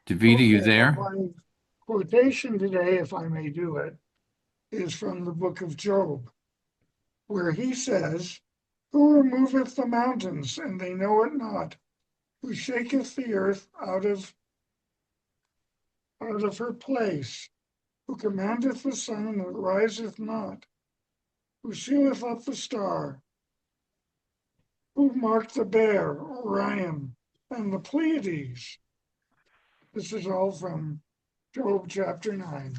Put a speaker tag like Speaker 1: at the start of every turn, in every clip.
Speaker 1: David, are you
Speaker 2: Okay, well,
Speaker 1: there?
Speaker 2: my quotation today, if I may do it, is from the book of Job, where he says, "Who removeth the mountains, and they know it not? Who shaketh the earth out of her place? Who commandeth the sun, and it riseth not? Who sealeth up the star? Who marked the bear, Orion, and the Pleiades?" This is all from Job chapter 9.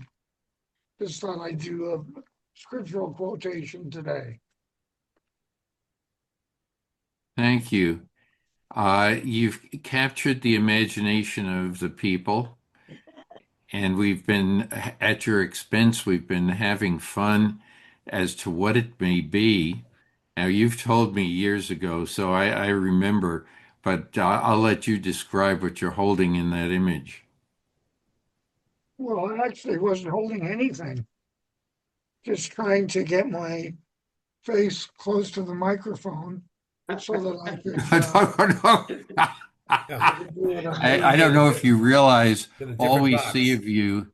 Speaker 2: Just thought I'd do a scriptural quotation today.
Speaker 1: Thank you. You've captured the imagination of the people, and we've been at your expense. We've been having fun as to what it may be. Now, you've told me years ago, so I remember, but I'll let you describe what you're holding in that image.
Speaker 2: Well, I actually wasn't holding anything, just trying to get my face close to the microphone so that
Speaker 3: Yeah,
Speaker 2: I could do what I'm
Speaker 1: I
Speaker 2: doing.
Speaker 1: don't know if you realize
Speaker 3: in a
Speaker 1: all
Speaker 3: different
Speaker 1: we see
Speaker 3: box.
Speaker 1: of you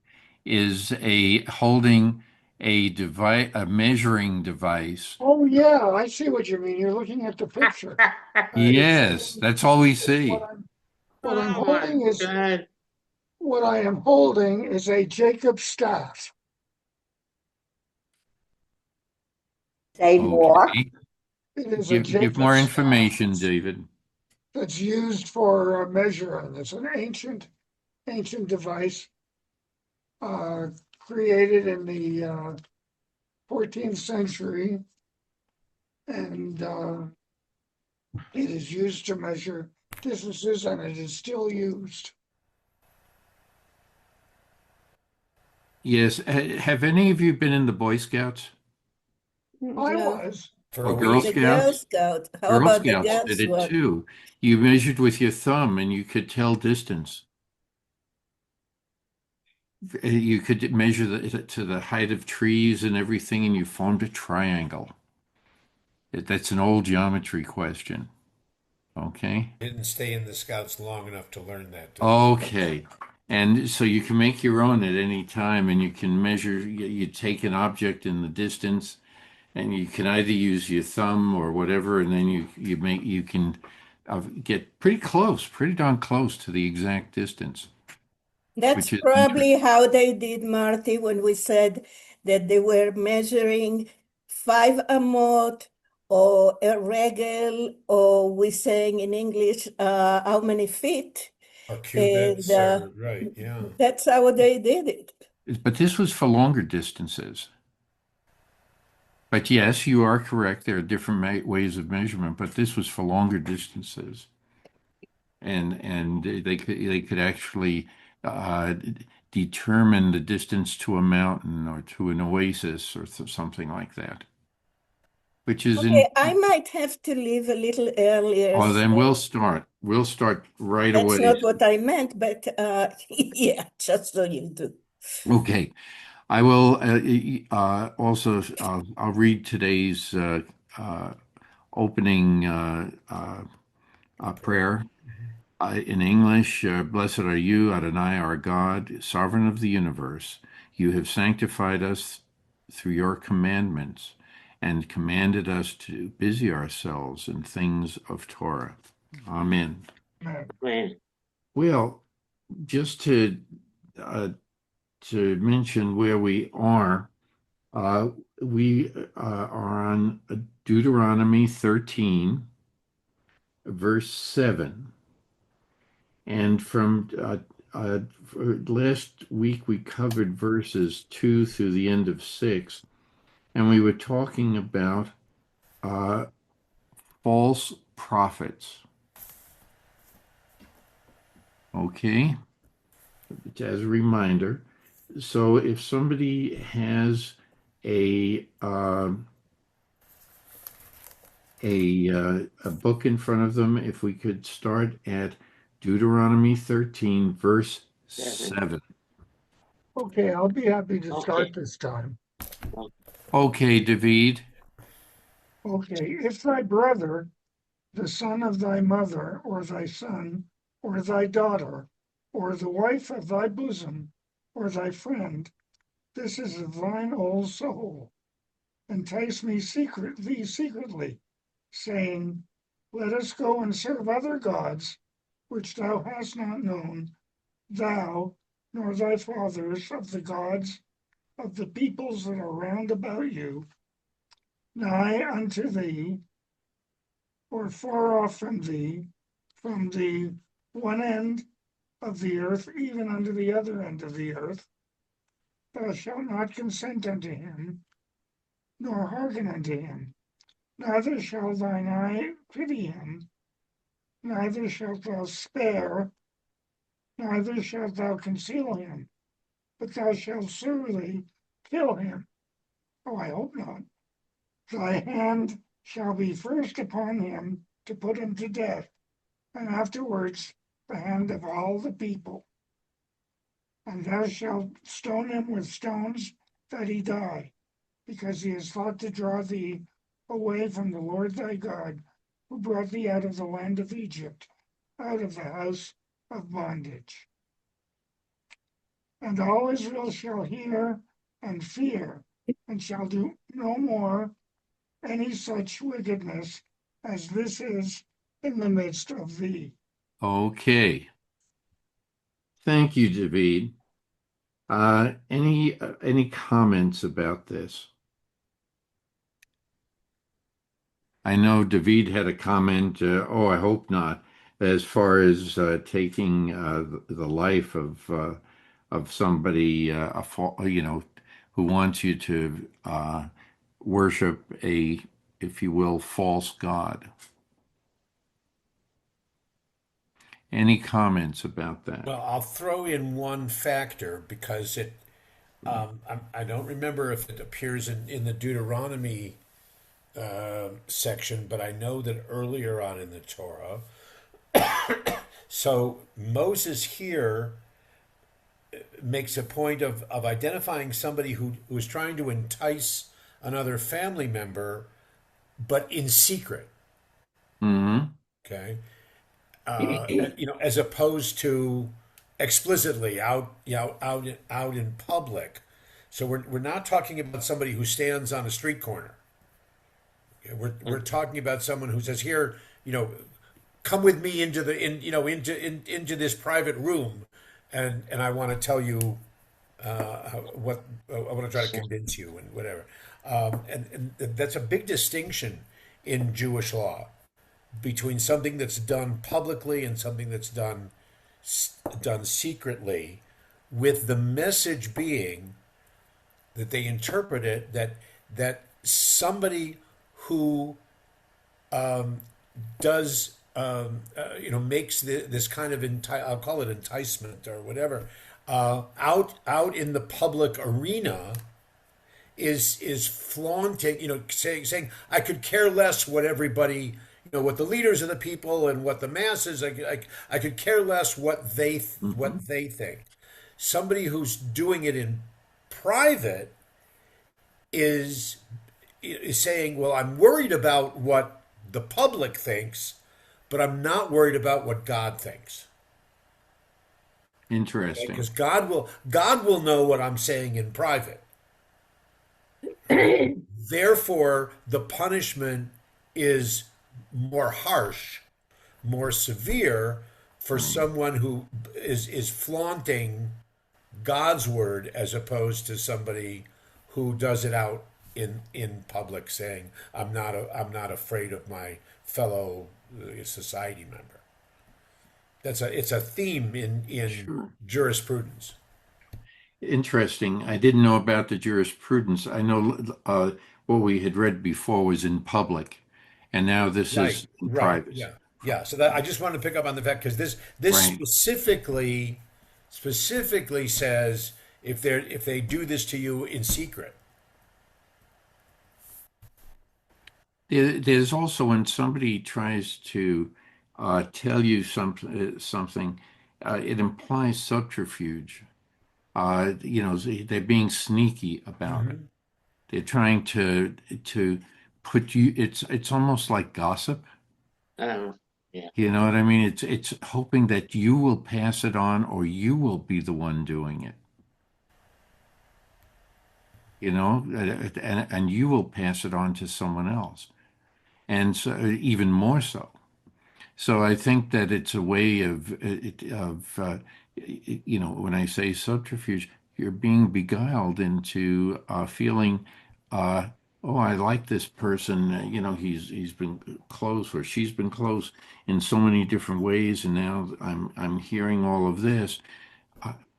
Speaker 1: is a holding a device, a measuring device.
Speaker 2: Oh, yeah, I see what you mean. You're looking at the picture. It's
Speaker 1: Yes, that's all we
Speaker 2: what
Speaker 1: see.
Speaker 2: I'm
Speaker 4: Oh my
Speaker 2: holding is
Speaker 4: God.
Speaker 2: what I am holding is a Jacob staff.
Speaker 5: Say more.
Speaker 1: Okay.
Speaker 2: It is a
Speaker 1: Give
Speaker 2: Jacob
Speaker 1: more
Speaker 2: staff
Speaker 1: information, David.
Speaker 2: that's used for measuring. It's an ancient device uh, created in the 14th century, and it is used to measure distances, and it is still used.
Speaker 1: Yes. Have any of you been in the Boy Scouts
Speaker 2: I
Speaker 5: No,
Speaker 2: was.
Speaker 3: For
Speaker 1: or
Speaker 3: a
Speaker 1: Girl
Speaker 5: the
Speaker 3: week.
Speaker 5: Girl
Speaker 1: Scouts?
Speaker 5: Scout. How
Speaker 1: Girl
Speaker 5: about the
Speaker 1: Scouts did
Speaker 5: girls
Speaker 1: it
Speaker 5: one?
Speaker 1: too. You measured with your thumb and you could tell distance. You could measure to the height of trees and everything, and you formed a triangle. That's an old geometry question. Okay.
Speaker 3: Didn't stay in the Scouts long enough to learn that, did I?
Speaker 1: Okay. And so you can make your own at any time, and you can measure, you take an object in the distance, and you can either use your thumb or whatever, and then you can get pretty close, pretty darn close to the exact distance,
Speaker 5: That's
Speaker 1: which is interesting.
Speaker 5: probably how they did, Marty, when we said that they were measuring 5 amot or a regel, or we saying in English, how many feet.
Speaker 3: Or
Speaker 5: And
Speaker 3: cubits, or right, yeah.
Speaker 5: that's how they did it.
Speaker 1: But this was for longer distances. But yes, you are correct. There are different ways of measurement, but this was for longer distances, and they could actually uh, determine the distance to a mountain or to an oasis or something like that. Which is in.
Speaker 5: Okay, I might have to leave a little earlier,
Speaker 1: Oh, then we'll
Speaker 5: so
Speaker 1: start. We'll start right
Speaker 5: that's
Speaker 1: away.
Speaker 5: not what I meant, but yeah, just so you do.
Speaker 1: Okay. I will also I'll read today's uh, opening prayer. In English, blessed are you, Adonai, our God, sovereign of the universe. You have sanctified us through your commandments and commanded us to busy ourselves in things of Torah. Amen.
Speaker 4: Man.
Speaker 1: Well, just uh, to mention where we are, uh, we are on Deuteronomy 13, verse 7. And from last week, we covered verses 2 through the end of 6, and we were talking about uh, false prophets. Okay, as a reminder. So if somebody has a a book in front of them, if we could start at Deuteronomy 13, verse 7.
Speaker 2: Okay, I'll be happy to
Speaker 4: Okay.
Speaker 2: start this time.
Speaker 1: Okay, David.
Speaker 2: Okay, if thy brother, the son of thy mother, or thy son, or thy daughter, or the wife of thy bosom, or thy friend, this is of thine old soul, entice thee secretly, saying, let us go and serve other gods, which thou hast not known, thou, nor thy fathers, of the gods of the peoples that are round about you, nigh unto thee, or far off from the one end of the earth, even unto the other end of the earth. Thou shalt not consent unto him, nor hearken unto him, neither shall thine eye pity him, neither shalt thou spare, neither shalt thou conceal him, but thou shalt surely kill him. Oh, I hope not. Thy hand shall be first upon him to put him to death, and afterwards the hand of all the people. And thou shalt stone him with stones that he die, because he has thought to draw thee away from the Lord thy God, who brought thee out of the land of Egypt, out of the house of bondage. And all Israel shall hear and fear, and shall do no more any such wickedness as this is in the midst of thee.
Speaker 1: Okay. Thank you, David. Any comments about this? I know David had a comment. Oh, I hope not. As far as taking the life of somebody, who wants you to worship a, if you will, false god. Any comments about that?
Speaker 3: Well, I'll throw in one factor because I don't remember if it appears in the Deuteronomy section, but I know that earlier on in the Torah. So Moses here makes a point of identifying somebody who is trying to entice another family member, but in secret.
Speaker 1: Hmm.
Speaker 3: Okay, as opposed to explicitly out in public. So we're not talking about somebody who stands on a street corner. We're talking about someone who says, "Here, come with me into into this private room, and I want to tell you what I want to try to convince you and whatever." And that's a big distinction in Jewish law between something that's done publicly and something that's done secretly, with the message being that they interpret it that somebody who does makes this kind of I'll call it enticement or whatever out in the public arena is flaunting, saying I could care less what everybody, what the leaders of the people and what the masses, I could care less what they think. Somebody who's doing it in private is saying, well, I'm worried about what the public thinks, but I'm not worried about what God thinks. Okay?
Speaker 1: Interesting.
Speaker 3: Because God will know what I'm saying in private. Right? Therefore, the punishment is more harsh, more severe for someone who is flaunting God's word as opposed to somebody who does it out in public, saying, I'm not afraid of my fellow society member." It's a theme in
Speaker 1: Sure.
Speaker 3: jurisprudence.
Speaker 1: Interesting. I didn't know about the jurisprudence. I know what we had read before was in public, and now this
Speaker 3: Right,
Speaker 1: is in
Speaker 3: right,
Speaker 1: private.
Speaker 3: yeah, yeah. So that I just wanted to pick up on the fact because this
Speaker 1: Right.
Speaker 3: specifically says if they do this to you in secret.
Speaker 1: There's also when somebody tries to tell you something, it implies subterfuge. They're being sneaky about it.
Speaker 3: Hmm.
Speaker 1: They're trying to put you. It's almost like gossip.
Speaker 4: Yeah.
Speaker 1: You know what I mean? It's hoping that you will pass it on or you will be the one doing it. You know, and you will pass it on to someone else. And so even more so. So I think that it's a way of when I say subterfuge, you're being beguiled into feeling, uh, oh, I like this person. He's been close or she's been close in so many different ways, and now I'm hearing all of this.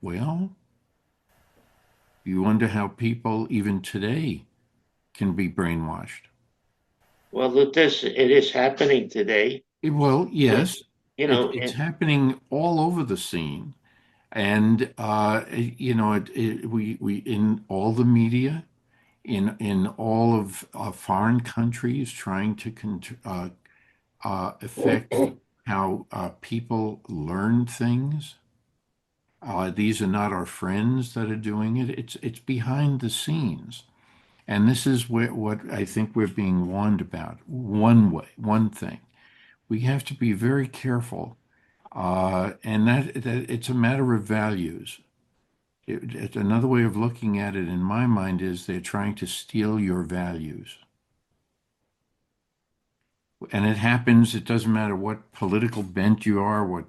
Speaker 1: Well, you wonder how people even today can be brainwashed.
Speaker 4: Well, it is happening today.
Speaker 1: Well,
Speaker 4: With,
Speaker 1: yes,
Speaker 4: you
Speaker 1: it,
Speaker 4: know,
Speaker 1: it's
Speaker 4: and
Speaker 1: happening all over the scene. And we in all the media, in all of foreign countries, trying to affect how people learn things. These are not our friends that are doing it. It's behind the scenes, and this is what I think we're being warned about. One thing, we have to be very careful, and that it's a matter of values. Another way of looking at it in my mind is they're trying to steal your values. And it happens, it doesn't matter what political bent you are, or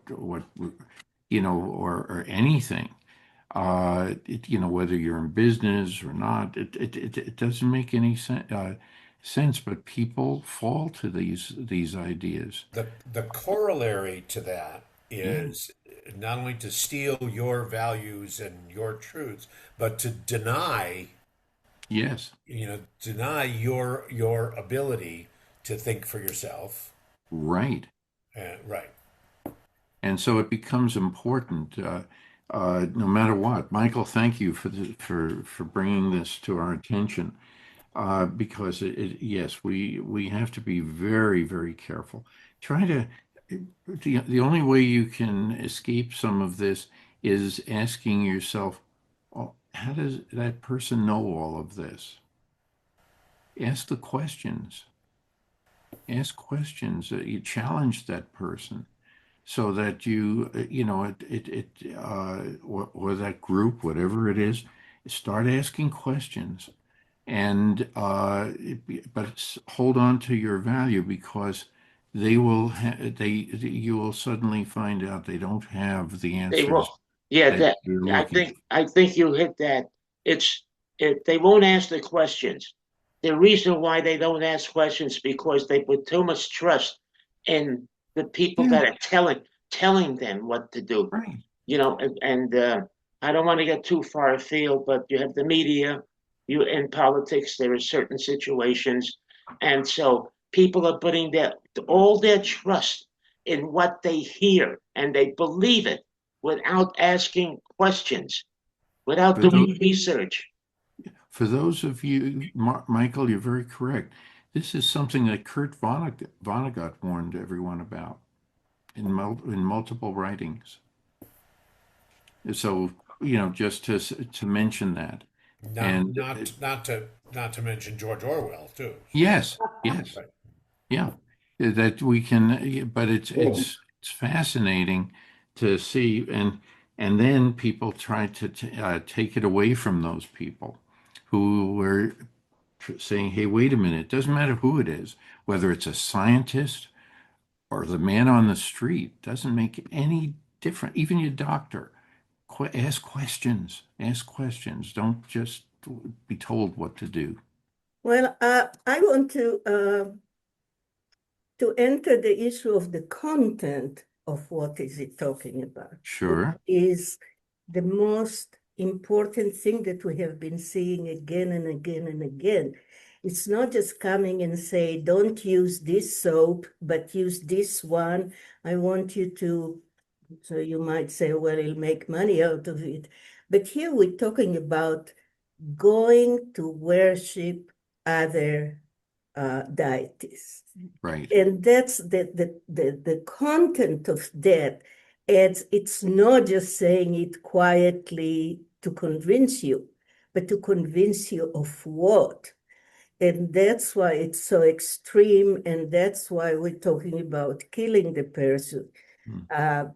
Speaker 1: anything. Whether you're in business or not, it doesn't make any sense, but people fall to these ideas.
Speaker 3: The corollary to that
Speaker 1: Yeah.
Speaker 3: is not only to steal your values and your truths, but to
Speaker 1: Yes.
Speaker 3: deny your ability to think for yourself.
Speaker 1: Right.
Speaker 3: Right.
Speaker 1: And so it becomes important, no matter what. Michael, thank you for bringing this to our attention, because yes, we have to be very, very careful. Try to the only way you can escape some of this is asking yourself, oh, how does that person know all of this? Ask the questions. Ask questions. You challenge that person, so that or that group, whatever it is, start asking questions, and but hold on to your value, because you will suddenly find out they don't have the
Speaker 4: they won't.
Speaker 1: answers
Speaker 4: Yeah,
Speaker 1: that
Speaker 4: that
Speaker 1: you're
Speaker 4: I
Speaker 1: looking
Speaker 4: think I think you hit that. They won't ask the questions. The reason why they don't ask questions because they put too much trust in the
Speaker 1: for.
Speaker 4: people
Speaker 1: Yeah,
Speaker 4: that are telling them what to do.
Speaker 1: right.
Speaker 4: And I don't want to get too far afield, but you have the media, you in politics, there are certain situations, and so people are putting all their trust in what they hear, and they believe it without asking questions, without
Speaker 1: For those
Speaker 4: doing research.
Speaker 1: for those of you, Michael, you're very correct. This is something that Kurt Vonnegut warned everyone about in multiple writings. So, just to mention that.
Speaker 3: Not
Speaker 1: And
Speaker 3: not not to not to mention George Orwell too.
Speaker 1: yes, yes,
Speaker 3: Right.
Speaker 1: yeah, that we can, but it's fascinating to see, and then people try to take it away from those people who were saying, "Hey, wait a minute, it doesn't matter who it is, whether it's a scientist or the man on the street, doesn't make any difference. Even your doctor." Ask questions. Ask questions. Don't just be told what to do.
Speaker 5: Well, I want to enter the issue of the content of what is it talking about, which
Speaker 1: Sure.
Speaker 5: is the most important thing that we have been seeing again and again and again. It's not just coming and say, don't use this soap, but use this one. I want you to, so you might say, well, he'll make money out of it. But here we're talking about going to worship other deities.
Speaker 1: Right.
Speaker 5: And that's the content of that. And it's not just saying it quietly to convince you, but to convince you of what? And that's why it's so extreme, and that's why we're talking about killing the person.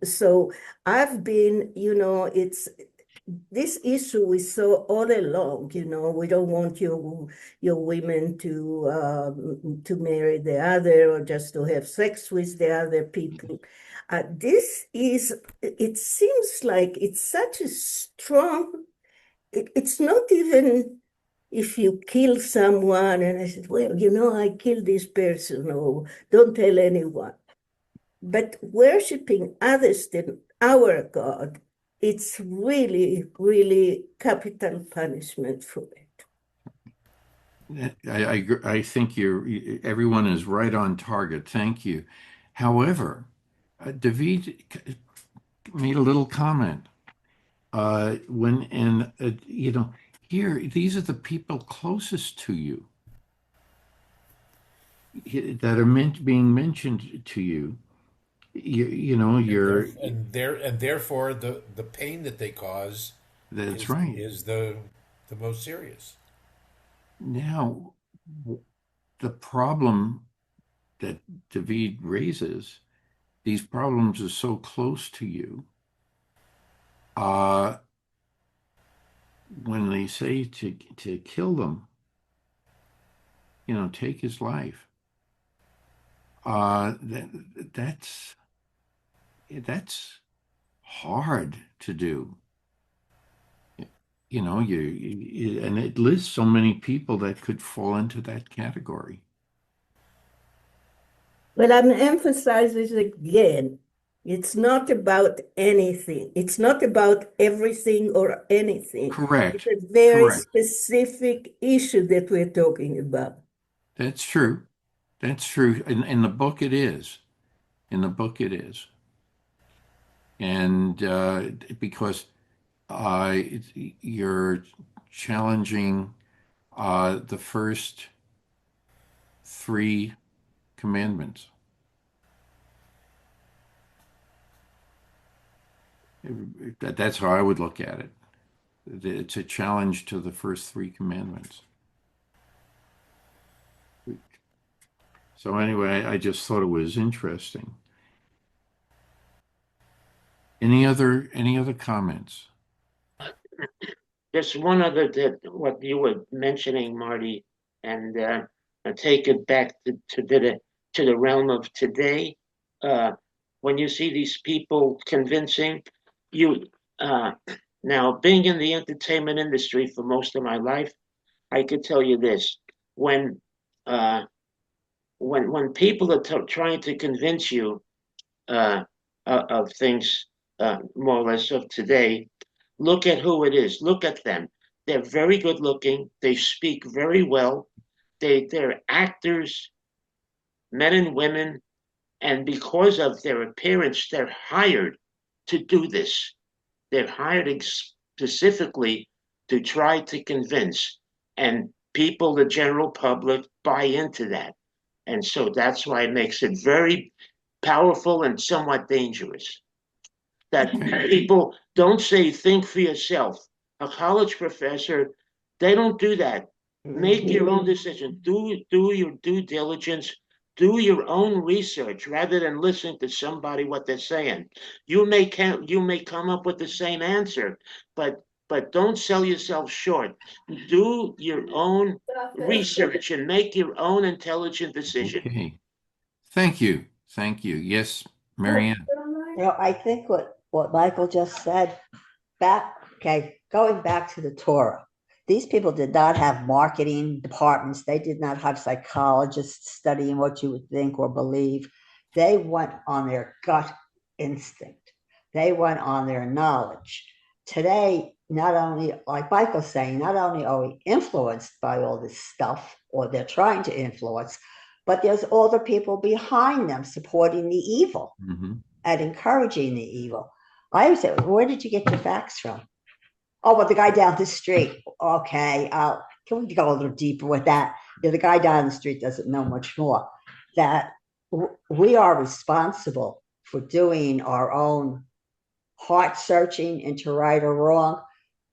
Speaker 5: So I've been, it's this issue we saw all along. We don't want your women to marry the other or just to have sex with the other people. It seems like it's such a strong, it's not even if you kill someone and I said, well, I killed this person, or don't tell anyone. But worshiping others than our God, it's really, really capital punishment for it.
Speaker 1: I think everyone is right on target. Thank you. However, David made a little comment here, these are the people closest to you that are being mentioned to you.
Speaker 3: And therefore the pain that they cause
Speaker 1: That's
Speaker 3: is
Speaker 1: right.
Speaker 3: is the most serious.
Speaker 1: Now, the problem that David raises, these problems are so close to you. When they say to kill them, take his life. That's hard to do. And it lists so many people that could fall into that category.
Speaker 5: But I'm emphasizing again, it's not about anything. It's not about everything or anything. It's
Speaker 1: Correct.
Speaker 5: a very
Speaker 1: Correct.
Speaker 5: specific issue that we're talking about.
Speaker 1: That's true. That's true. In the book, it is. In the book, it is. And because you're challenging the first three commandments. That's how I would look at it. It's a challenge to the first three commandments. So anyway, I just thought it was interesting. Any other comments?
Speaker 4: Just one other that what you were mentioning, Marty, and take it back to the realm of today. Uh, when you see these people convincing you, now being in the entertainment industry for most of my life, I could tell you this: when uh, when people are trying to convince you uh, of things more or less of today, look at who it is. Look at them. They're very good looking. They speak very well. They're actors, men and women, and because of their appearance, they're hired to do this. They're hired specifically to try to convince, and people, the general public, buy into that. And so that's why it makes it very powerful and somewhat dangerous. That people don't say, think for yourself. A college professor, they don't do that. Make your own decision. Do your due diligence. Do your own research rather than listen to somebody what they're saying. You may come up with the same answer, but don't sell yourself short. Do your own research and make your own intelligent decision.
Speaker 1: Okay. Thank you. Thank you. Yes, Marianne.
Speaker 6: I think what Michael just said going back to the Torah, these people did not have marketing departments. They did not have psychologists studying what you would think or believe. They went on their gut instinct. They went on their knowledge. Today, not only, like Michael's saying, not only are we influenced by all this stuff, or they're trying to influence, but there's all the people behind them supporting the evil and encouraging the evil. I always say, where did you get your facts from? Oh, well, the guy down the street. Okay, can we go a little deeper with that? The guy down the street doesn't know much more. That we are responsible for doing our own heart searching into right or wrong,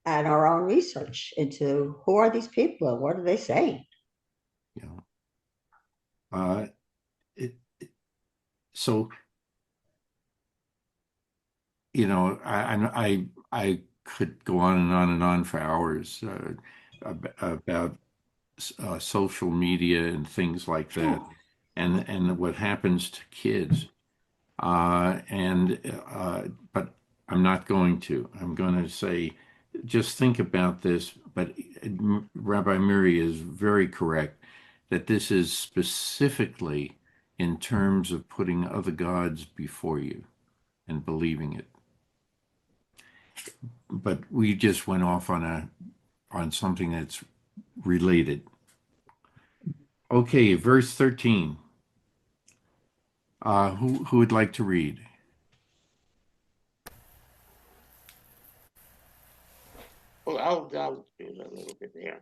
Speaker 6: and our own research into who are these people and what are they saying.
Speaker 1: Uh, it, so, I could go on and on and on for hours about social media and things like that, and what happens to kids. And but I'm not going to. I'm going to say, just think about this. But Rabbi Miri is very correct that this is specifically in terms of putting other gods before you and believing it. But we just went off on something that's related. Okay, verse 13. Who would like to read?
Speaker 4: Well, I'll do a little bit there.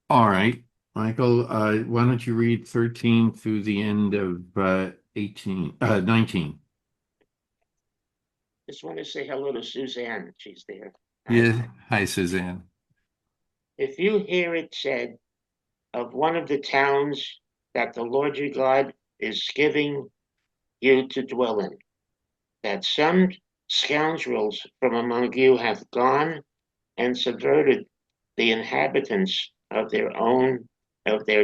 Speaker 1: All right, Michael, why don't you read 13 through the end of 19?
Speaker 4: Just want to say hello to Suzanne. She's there. Hi.
Speaker 1: Yeah. Hi, Suzanne.
Speaker 4: If you hear it said of one of the towns that the Lord your God is giving you to dwell in, that some scoundrels from among you have gone and subverted the inhabitants of their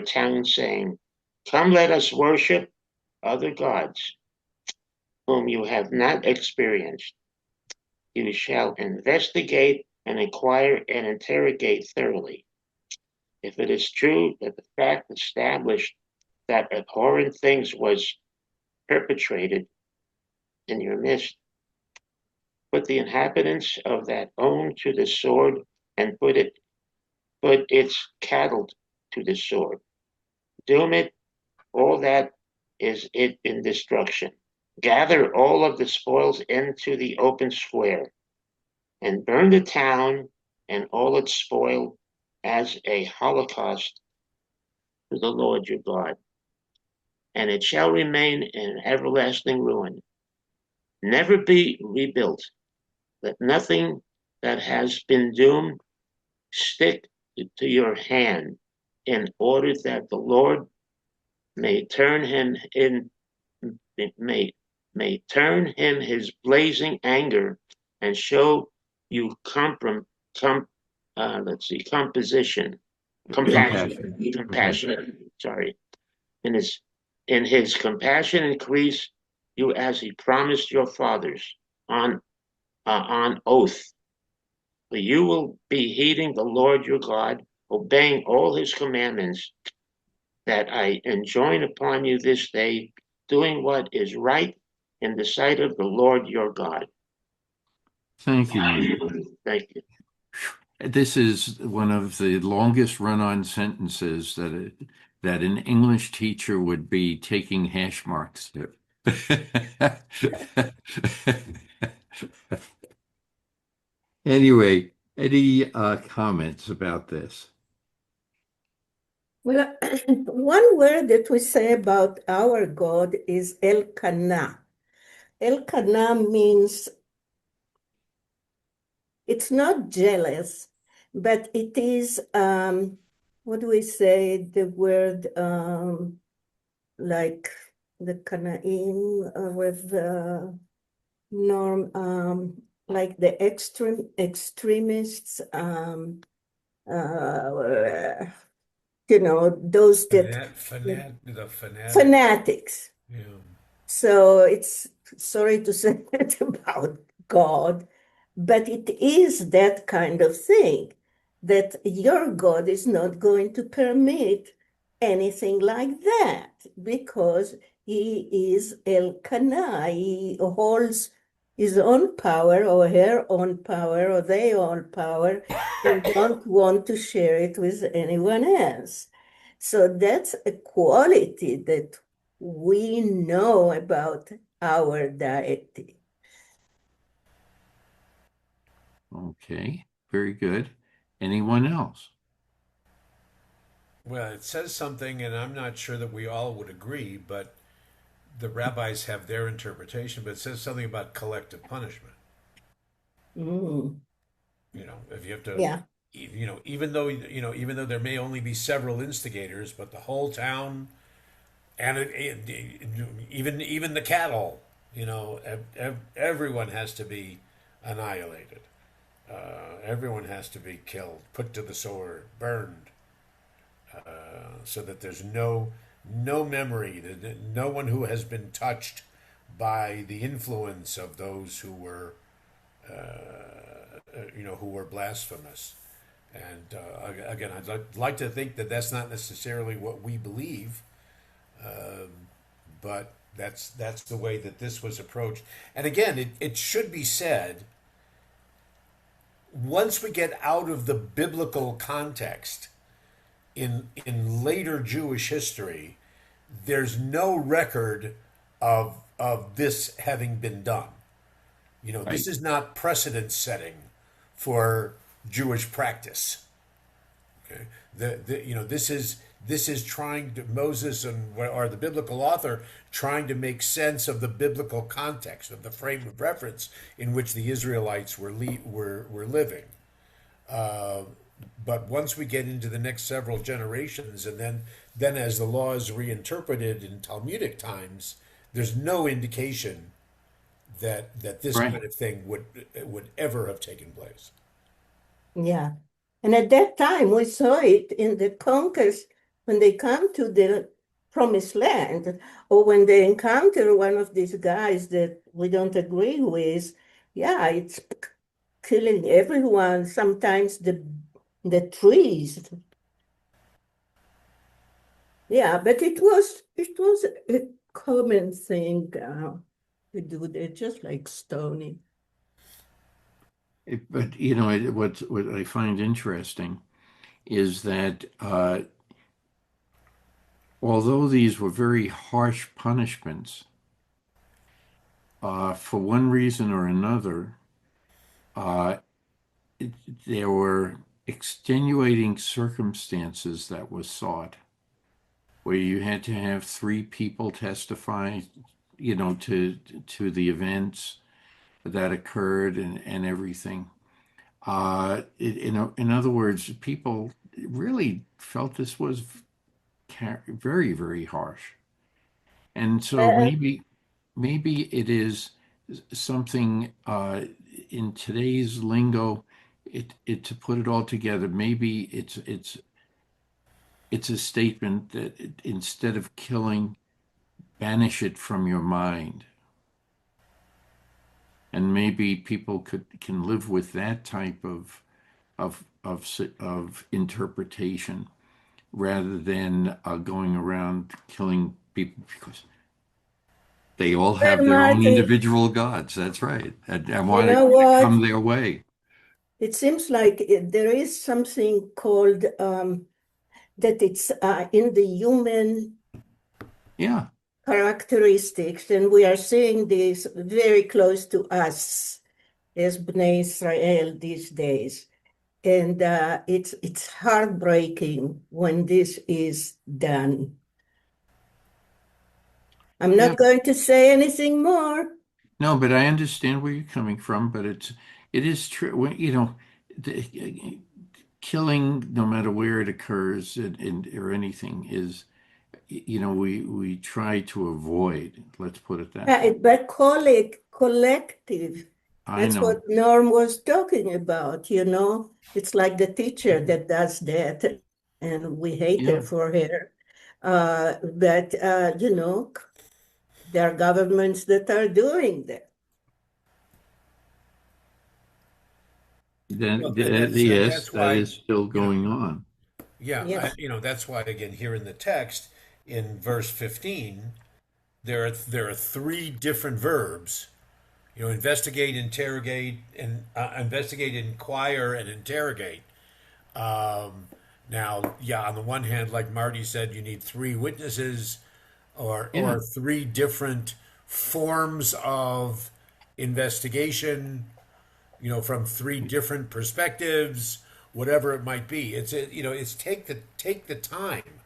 Speaker 4: town, saying, come, let us worship other gods whom you have not experienced. You shall investigate and inquire and interrogate thoroughly. If it is true that the fact established that abhorrent things was perpetrated in your midst, put the inhabitants of that own to the sword and put its cattle to the sword. Doom it, all that is it in destruction. Gather all of the spoils into the open square, and burn the town and all its spoil as a holocaust to the Lord your God. And it shall remain in everlasting ruin, never be rebuilt. Let nothing that has been doomed stick to your hand, in order that the Lord may turn him in may turn him his blazing anger and show you composition,
Speaker 1: Compassion. Okay.
Speaker 4: compassion. Sorry, in his compassion increase you as he promised your fathers on oath. But you will be heeding the Lord your God, obeying all his commandments that I enjoin upon you this day, doing what is right in the sight of the Lord your God.
Speaker 1: Thank you, Michael.
Speaker 4: Thank you.
Speaker 1: This is one of the longest run-on sentences that an English teacher would be taking hash marks to. Anyway, any comments about this?
Speaker 5: Well, one word that we say about our God is Elkanah. Elkanah means it's not jealous, but it is, what do we say, the word like the Kanaim with norm, like the extremists, those that
Speaker 3: The fanatic.
Speaker 5: fanatics.
Speaker 3: Yeah.
Speaker 5: So it's sorry to say that about God, but it is that kind of thing that your God is not going to permit anything like that because he is Elkanah. He holds his own power or her own power or their own power and don't want to share it with anyone else. So that's a quality that we know about our deity.
Speaker 1: Okay, very good. Anyone else?
Speaker 3: Well, it says something, and I'm not sure that we all would agree, but the rabbis have their interpretation, but it says something about collective punishment.
Speaker 5: Mm,
Speaker 3: If you have to,
Speaker 5: yeah.
Speaker 3: even though there may only be several instigators, but the whole town and even the cattle, everyone has to be annihilated. Everyone has to be killed, put to the sword, burned, so that there's no memory, no one who has been touched by the influence of those who were blasphemous. And again, like to think that that's not necessarily what we believe, but that's the way that this was approached. And again, it should be said, once we get out of the biblical context in later Jewish history, there's no record of this having been done. This
Speaker 1: Right.
Speaker 3: is not precedent setting for Jewish practice. Okay, this is trying to Moses or the biblical author trying to make sense of the biblical context of the frame of reference in which the Israelites were living. But once we get into the next several generations, and then as the law is reinterpreted in Talmudic times, there's no indication that this
Speaker 1: Right.
Speaker 3: kind of thing would ever have taken place.
Speaker 5: Yeah. And at that time, we saw it in the conquers when they come to the promised land, or when they encounter one of these guys that we don't agree with. Yeah, it's killing everyone, sometimes the trees. Yeah, but it was a common thing to do that, just like stoning.
Speaker 1: But what I find interesting is that although these were very harsh punishments, for one reason or another, uh, there were extenuating circumstances that was sought, where you had to have three people testify, to the events that occurred and everything. In other words, people really felt this was very, very harsh. And so
Speaker 5: Uh,
Speaker 1: maybe it is something in today's lingo, it to put it all together, maybe it's a statement that instead of killing, banish it from your mind. And maybe people can live with that type of interpretation rather than going around killing people because they all
Speaker 5: well,
Speaker 1: have their own
Speaker 5: Marty,
Speaker 1: individual gods. That's right. And
Speaker 5: you
Speaker 1: want it
Speaker 5: know
Speaker 1: to
Speaker 5: what?
Speaker 1: come their way.
Speaker 5: It seems like there is something called that it's in the human
Speaker 1: Yeah.
Speaker 5: characteristics, and we are seeing this very close to us as Bnei Israel these days. And it's heartbreaking when this is done. I'm
Speaker 1: Yeah.
Speaker 5: not going to say anything more.
Speaker 1: No, but I understand where you're coming from, but it is true. The, killing, no matter where it occurs or anything, is we try to avoid. Let's put it that way.
Speaker 5: But collective.
Speaker 1: I
Speaker 5: That's
Speaker 1: know.
Speaker 5: what Norm was talking about, you know. It's like the teacher that does that, and we hate her
Speaker 1: Yeah.
Speaker 5: for her. But there are governments that are doing that.
Speaker 3: Well, and
Speaker 1: Yes,
Speaker 3: that's
Speaker 1: that
Speaker 3: why,
Speaker 1: is still
Speaker 3: you know,
Speaker 1: going on.
Speaker 3: yeah,
Speaker 5: Yeah.
Speaker 3: that's why again here in the text in verse 15 there are three different verbs. Investigate, interrogate, and investigate, inquire, and interrogate. Um, Now, yeah, on the one hand, like Marty said, you need three witnesses
Speaker 1: Yeah.
Speaker 3: or three different forms of investigation, from three different perspectives, whatever it might be. It's take the time,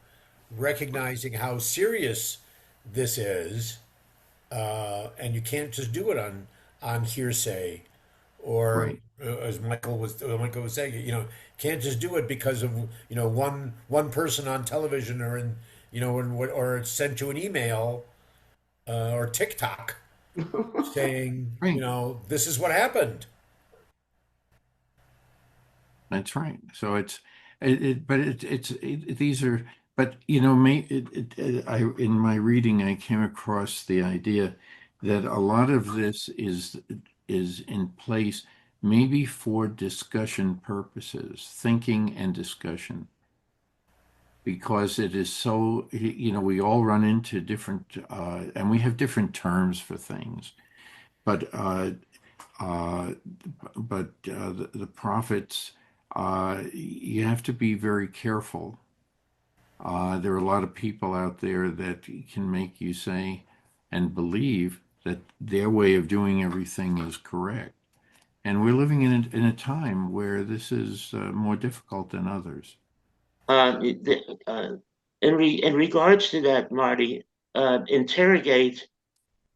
Speaker 3: recognizing how serious this is, and you can't just do it on hearsay or
Speaker 1: Right.
Speaker 3: as Michael was saying, can't just do it because of one person on television or or it's sent to an email or TikTok saying,
Speaker 1: Right.
Speaker 3: this is what happened.
Speaker 1: That's right. So but these are, but in my reading, I came across the idea that a lot of this is in place maybe for discussion purposes, thinking and discussion, because it is so, we all run into different, and we have different terms for things, but uh, the prophets, you have to be very careful. There are a lot of people out there that can make you say and believe that their way of doing everything is correct. And we're living in a time where this is more difficult than others.
Speaker 4: In regards to that, Marty, interrogate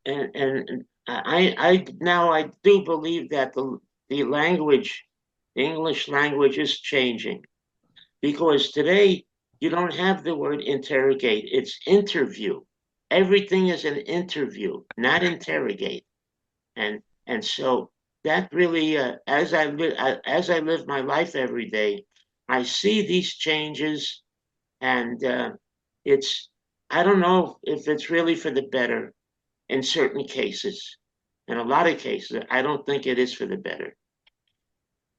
Speaker 4: and I now I do believe that the language, the English language is changing because today you don't have the word interrogate, it's interview. Everything is an interview, not interrogate. And so that really, as I live my life every day, I see these changes, and it's I don't know if it's really for the better in certain cases. In a lot of cases, I don't think it is for the better.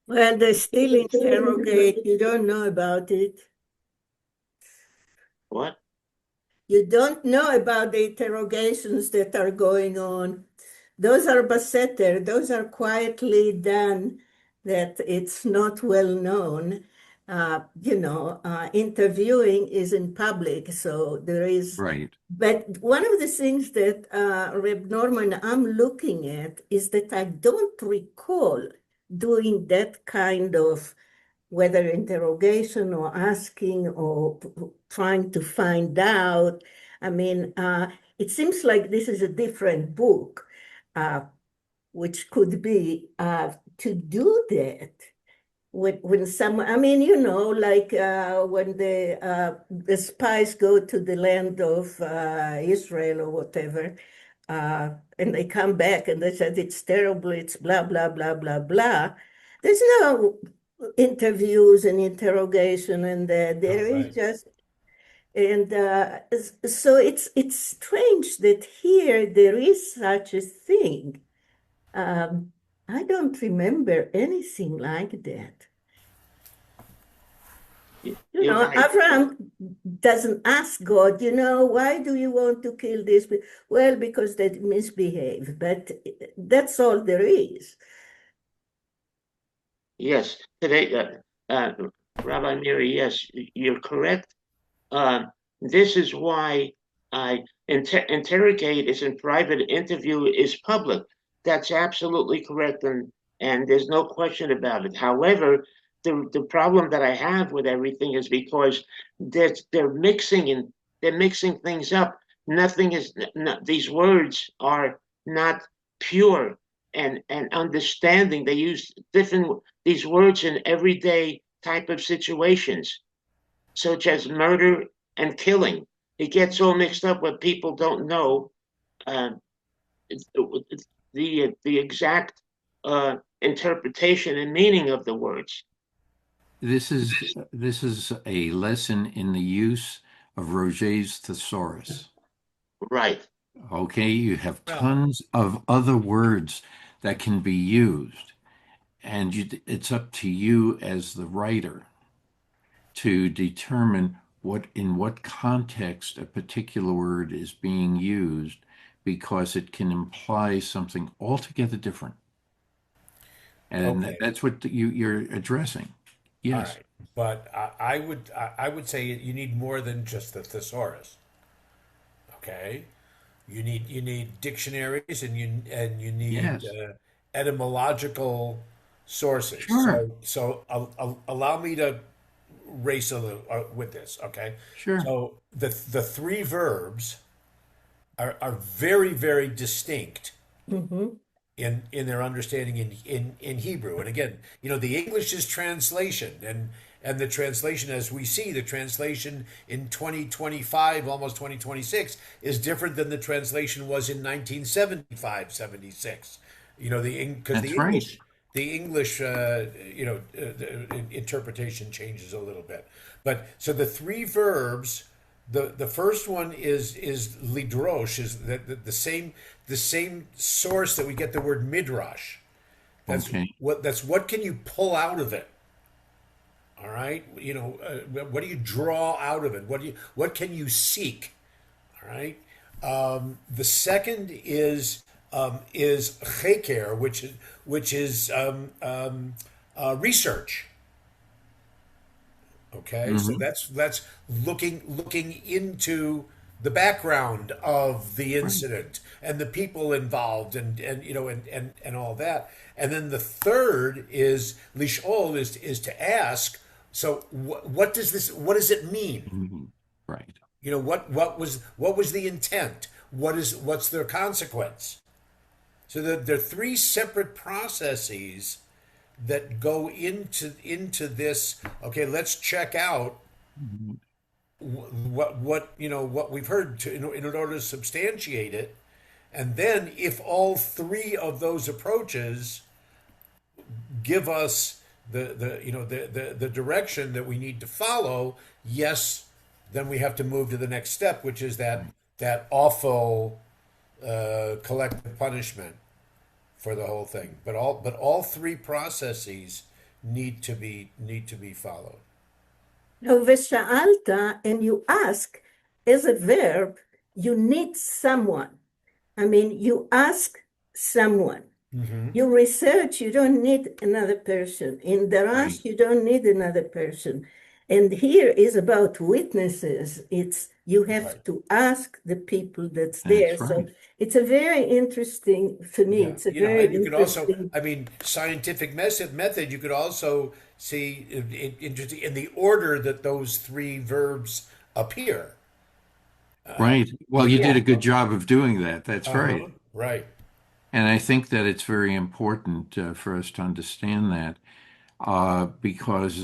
Speaker 5: Well, they still interrogate. You don't know about it.
Speaker 4: What?
Speaker 5: You don't know about the interrogations that are going on. Those are basseter. Those are quietly done, that it's not well known. Interviewing is in public, so there is.
Speaker 1: Right.
Speaker 5: But one of the things that Reb Norman I'm looking at is that I don't recall doing that kind of, whether interrogation or asking or trying to find out. I mean, it seems like this is a different book, uh, which could be to do that when someone, I mean, like when the spies go to the land of Israel or whatever, and they come back and they said it's terrible, it's blah blah blah blah blah. There's no interviews and interrogation, and
Speaker 3: Oh,
Speaker 5: there is
Speaker 3: right.
Speaker 5: just, and so it's strange that here there is such a thing. Um, I don't remember anything like that.
Speaker 4: You're right.
Speaker 5: Abraham doesn't ask God, why do you want to kill this? Well, because they misbehave, but that's all there is.
Speaker 4: Yes, today, Rabbi Miri, yes, you're correct. Uh, this is why I interrogate is in private, interview is public. That's absolutely correct, and there's no question about it. However, the problem that I have with everything is because they're mixing things up. Nothing is these words are not pure and understanding. They use different these words in everyday type of situations such as murder and killing. It gets all mixed up when people don't know uh, the exact interpretation and meaning of the words.
Speaker 1: This is a lesson in the use of Roget's thesaurus.
Speaker 4: Right.
Speaker 1: Okay, you have
Speaker 3: Well,
Speaker 1: tons of other words that can be used, and it's up to you as the writer to determine in what context a particular word is being used, because it can imply something altogether different. And
Speaker 3: okay.
Speaker 1: that's what you're addressing.
Speaker 3: All
Speaker 1: Yes.
Speaker 3: right. But I would say you need more than just the thesaurus. Okay. You need dictionaries, and you need
Speaker 1: Yes.
Speaker 3: etymological sources.
Speaker 1: Sure.
Speaker 3: So allow me to race a little with this. Okay.
Speaker 1: Sure.
Speaker 3: So the three verbs are very, very distinct
Speaker 5: Mhm.
Speaker 3: in their understanding in Hebrew. And again, the English is translation, And the translation, as we see, the translation in 2025, almost 2026, is different than the translation was in 1975, 76. You know, because
Speaker 1: That's right.
Speaker 3: the English, the interpretation changes a little bit. But so the three verbs, the first one is lidrosh, is the same source that we get the word midrash.
Speaker 1: Okay.
Speaker 3: That's what can you pull out of it? All right, what do you draw out of it? What can you seek? All right. The second is cheker, which is research. Okay, so
Speaker 1: Hmm.
Speaker 3: that's looking into the background of the
Speaker 1: Right.
Speaker 3: incident and the people involved and all that. And then the third is lishol, is to ask. So what does it mean?
Speaker 1: Mhm. Right.
Speaker 3: What was the intent? What's their consequence? So there are three separate processes that go into this. Okay, let's check out
Speaker 1: Mhm.
Speaker 3: what we've heard in order to substantiate it, and then if all three of those approaches give us the direction that we need to follow, yes, then we have to move to the next step, which is
Speaker 1: Right.
Speaker 3: that awful collective punishment for the whole thing. But all three processes need to be followed.
Speaker 5: Now, ושאלת, and you ask, as a verb, you need someone. I mean, you ask someone.
Speaker 3: Mm-hmm.
Speaker 5: You research, you don't need another person. In
Speaker 1: Right.
Speaker 5: Darash, you don't need another person. And here is about witnesses. It's you have
Speaker 3: Right.
Speaker 5: to ask the people that's there.
Speaker 1: That's
Speaker 5: So
Speaker 1: right.
Speaker 5: it's a very interesting, for me,
Speaker 3: Yeah,
Speaker 5: it's a very
Speaker 3: and you could also,
Speaker 5: interesting.
Speaker 3: I mean, scientific method. You could also see interesting in the order that those three verbs appear.
Speaker 1: Right. Well, you
Speaker 3: You
Speaker 1: did
Speaker 5: Yeah.
Speaker 1: a good job of doing that. That's right.
Speaker 3: Right.
Speaker 1: And I think that it's very important for us to understand that because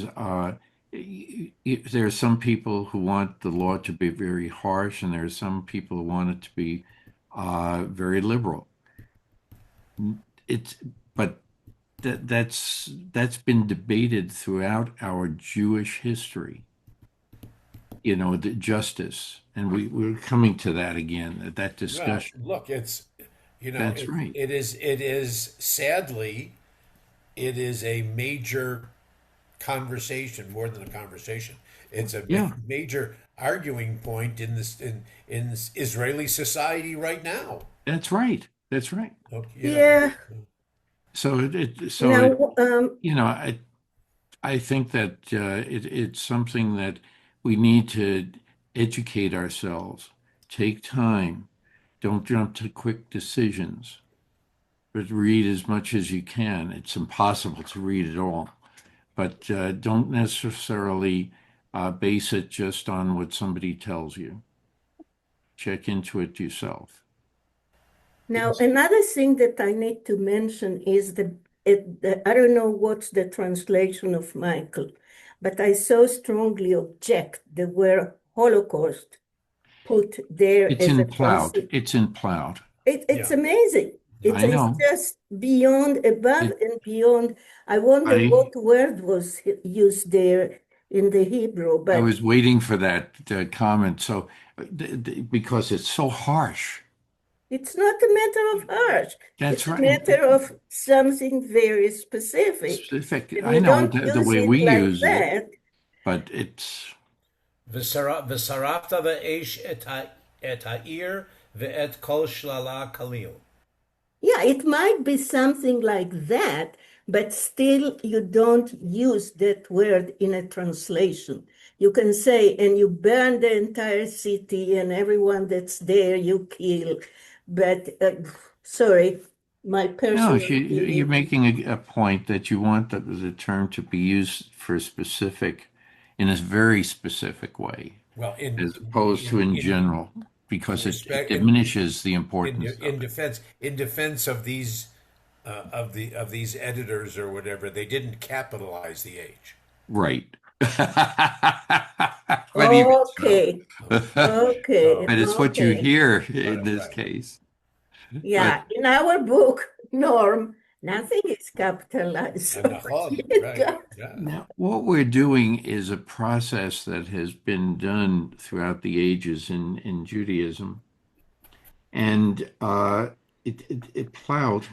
Speaker 1: there are some people who want the law to be very harsh, and there are some people who want it to be very liberal. It's but that's been debated throughout our Jewish history. The justice, and we're coming to that again, that
Speaker 3: Well,
Speaker 1: discussion.
Speaker 3: look, it's
Speaker 1: That's right.
Speaker 3: it is sadly it is a major conversation, more than a conversation. It's a
Speaker 1: Yeah,
Speaker 3: major arguing point in Israeli society right now.
Speaker 1: that's right. That's right.
Speaker 3: Okay,
Speaker 5: Yeah.
Speaker 1: So it
Speaker 5: Now,
Speaker 1: you know I think that it's something that we need to educate ourselves, take time, don't jump to quick decisions, but read as much as you can. It's impossible to read it all, but don't necessarily base it just on what somebody tells you. Check into it yourself.
Speaker 5: Now, another thing that I need to mention is I don't know what's the translation of Michael, but I so strongly object the word Holocaust put there
Speaker 1: It's
Speaker 5: as a
Speaker 1: in plowed.
Speaker 5: translation.
Speaker 1: It's in plowed.
Speaker 5: It's
Speaker 3: yeah.
Speaker 5: amazing.
Speaker 1: I
Speaker 5: It's
Speaker 1: know.
Speaker 5: just beyond, above
Speaker 1: It,
Speaker 5: and beyond. I wonder
Speaker 1: I
Speaker 5: what word was used there in the Hebrew,
Speaker 1: I
Speaker 5: but
Speaker 1: was waiting for that comment. So, because it's so harsh.
Speaker 5: it's not a matter of harsh.
Speaker 1: That's
Speaker 5: It's a
Speaker 1: right.
Speaker 5: matter of something very specific.
Speaker 1: Specific.
Speaker 5: And
Speaker 1: I
Speaker 5: you
Speaker 1: know
Speaker 5: don't
Speaker 1: the
Speaker 5: use
Speaker 1: way
Speaker 5: it
Speaker 1: we
Speaker 5: like
Speaker 1: use it,
Speaker 5: that.
Speaker 1: but it's
Speaker 3: ושרפת באש את העיר ואת כל שללה כליל.
Speaker 5: Yeah, it might be something like that, but still you don't use that word in a translation. You can say, and you burn the entire city and everyone that's there you kill. But sorry, my
Speaker 1: no.
Speaker 5: personal
Speaker 1: You're
Speaker 5: opinion.
Speaker 1: making a point that you want the term to be used in a very specific way,
Speaker 3: Well,
Speaker 1: as opposed to in
Speaker 3: in
Speaker 1: general, because it
Speaker 3: respect
Speaker 1: diminishes the
Speaker 3: in
Speaker 1: importance of it.
Speaker 3: defense of these of these editors or whatever, they didn't capitalize the age.
Speaker 1: Right. But even
Speaker 5: Okay,
Speaker 1: so,
Speaker 5: okay,
Speaker 1: but it's what you
Speaker 5: okay.
Speaker 1: hear in this
Speaker 3: Right.
Speaker 1: case. But
Speaker 5: Yeah, in our book, Norm, nothing is capitalized.
Speaker 3: And Nahon, right. Yeah.
Speaker 1: now, what we're doing is a process that has been done throughout the ages in Judaism, and it plowed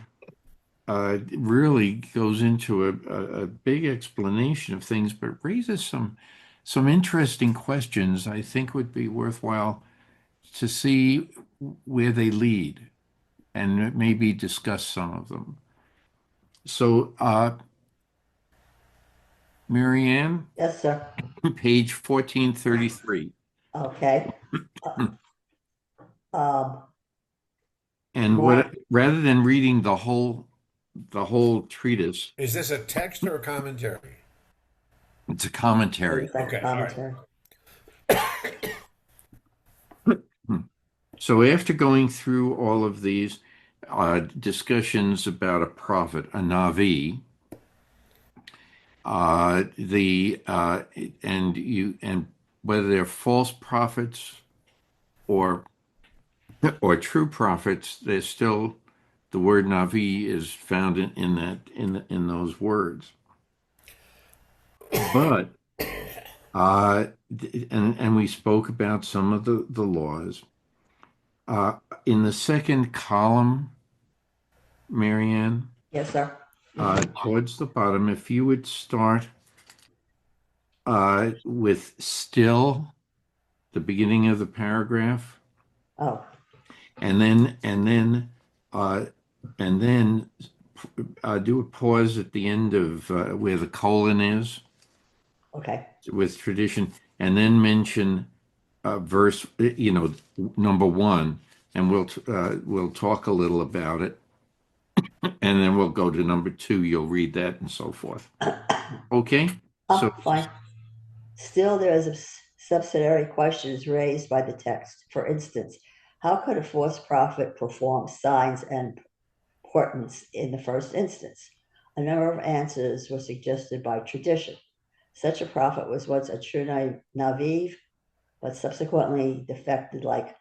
Speaker 1: really goes into a big explanation of things, but raises some interesting questions. I think would be worthwhile to see where they lead and maybe discuss some of them. So, Marianne,
Speaker 6: Yes, sir.
Speaker 1: page 1433.
Speaker 6: Okay. Um,
Speaker 1: And
Speaker 6: Mark,
Speaker 1: what rather than reading the whole treatise,
Speaker 3: Is this a text or a commentary?
Speaker 1: it's a commentary.
Speaker 6: seems like a
Speaker 3: Okay, all right.
Speaker 6: commentary.
Speaker 1: So after going through all of these discussions about a prophet, a Navi, the and whether they're false prophets or or true prophets, there's still the word Navi is found in that in those words. But and we spoke about some of the laws. In the second column, Marianne,
Speaker 6: Yes, sir.
Speaker 1: towards the bottom, if you would start with still, the beginning of the paragraph,
Speaker 6: Oh,
Speaker 1: and then uh, and then do a pause at the end of where the colon is
Speaker 6: okay.
Speaker 1: with tradition, and then mention verse, number one, and we'll talk a little about it, and then we'll go to number two. You'll read that and so forth. Okay, so
Speaker 6: Fine. Still, there is a subsidiary questions raised by the text. For instance, how could a false prophet perform signs and portents in the first instance? A number of answers were suggested by tradition. Such a prophet was once a true Naviv, but subsequently defected like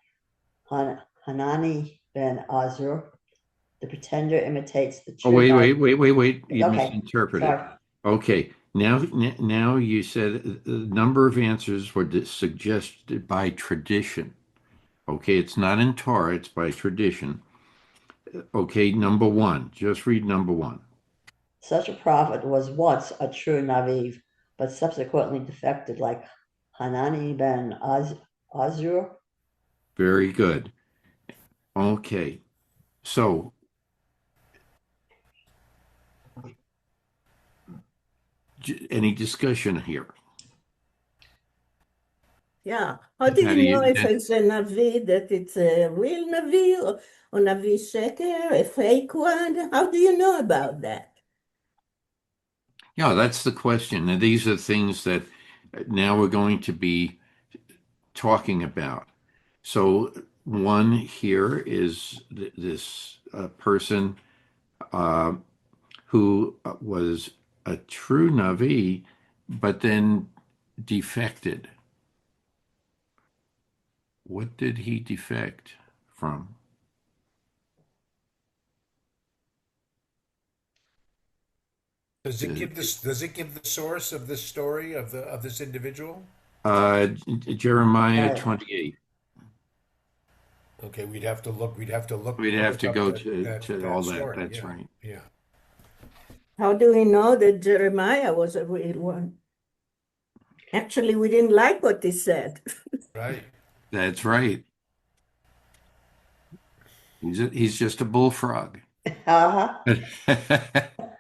Speaker 6: Hanani ben Azur. The pretender imitates the
Speaker 1: oh,
Speaker 6: true
Speaker 1: wait, you
Speaker 6: Okay,
Speaker 1: misinterpreted.
Speaker 6: sorry.
Speaker 1: Okay, now you said a number of answers were suggested by tradition. Okay, it's not in Torah, it's by tradition. Okay, number one, just read number one.
Speaker 6: Such a prophet was once a true Naviv, but subsequently defected like Hanani ben Azur.
Speaker 1: Very good. Okay, so any discussion here?
Speaker 5: Yeah. How do
Speaker 1: How
Speaker 5: you
Speaker 1: do
Speaker 5: know
Speaker 1: you,
Speaker 5: if it's a Navi, that it's a real Navi or Navi Sheker, a fake one? How do you know about that?
Speaker 1: yeah, that's the question. And these are things that now we're going to be talking about. So one here is this person uh, who was a true Navi, but then defected. What did he defect from?
Speaker 3: Does it give the source of this story of this individual?
Speaker 1: Uh, Jeremiah
Speaker 6: Uh,
Speaker 1: 28.
Speaker 3: Okay, we'd have to
Speaker 1: We'd have
Speaker 3: look
Speaker 1: to
Speaker 3: up
Speaker 1: go to all
Speaker 3: that
Speaker 1: that.
Speaker 3: story.
Speaker 1: That's
Speaker 3: Yeah.
Speaker 1: right.
Speaker 3: Yeah.
Speaker 5: How do we know that Jeremiah was a real one? Actually, we didn't like what he said.
Speaker 3: Right.
Speaker 1: That's right. He's just a bullfrog.
Speaker 6: uh-huh.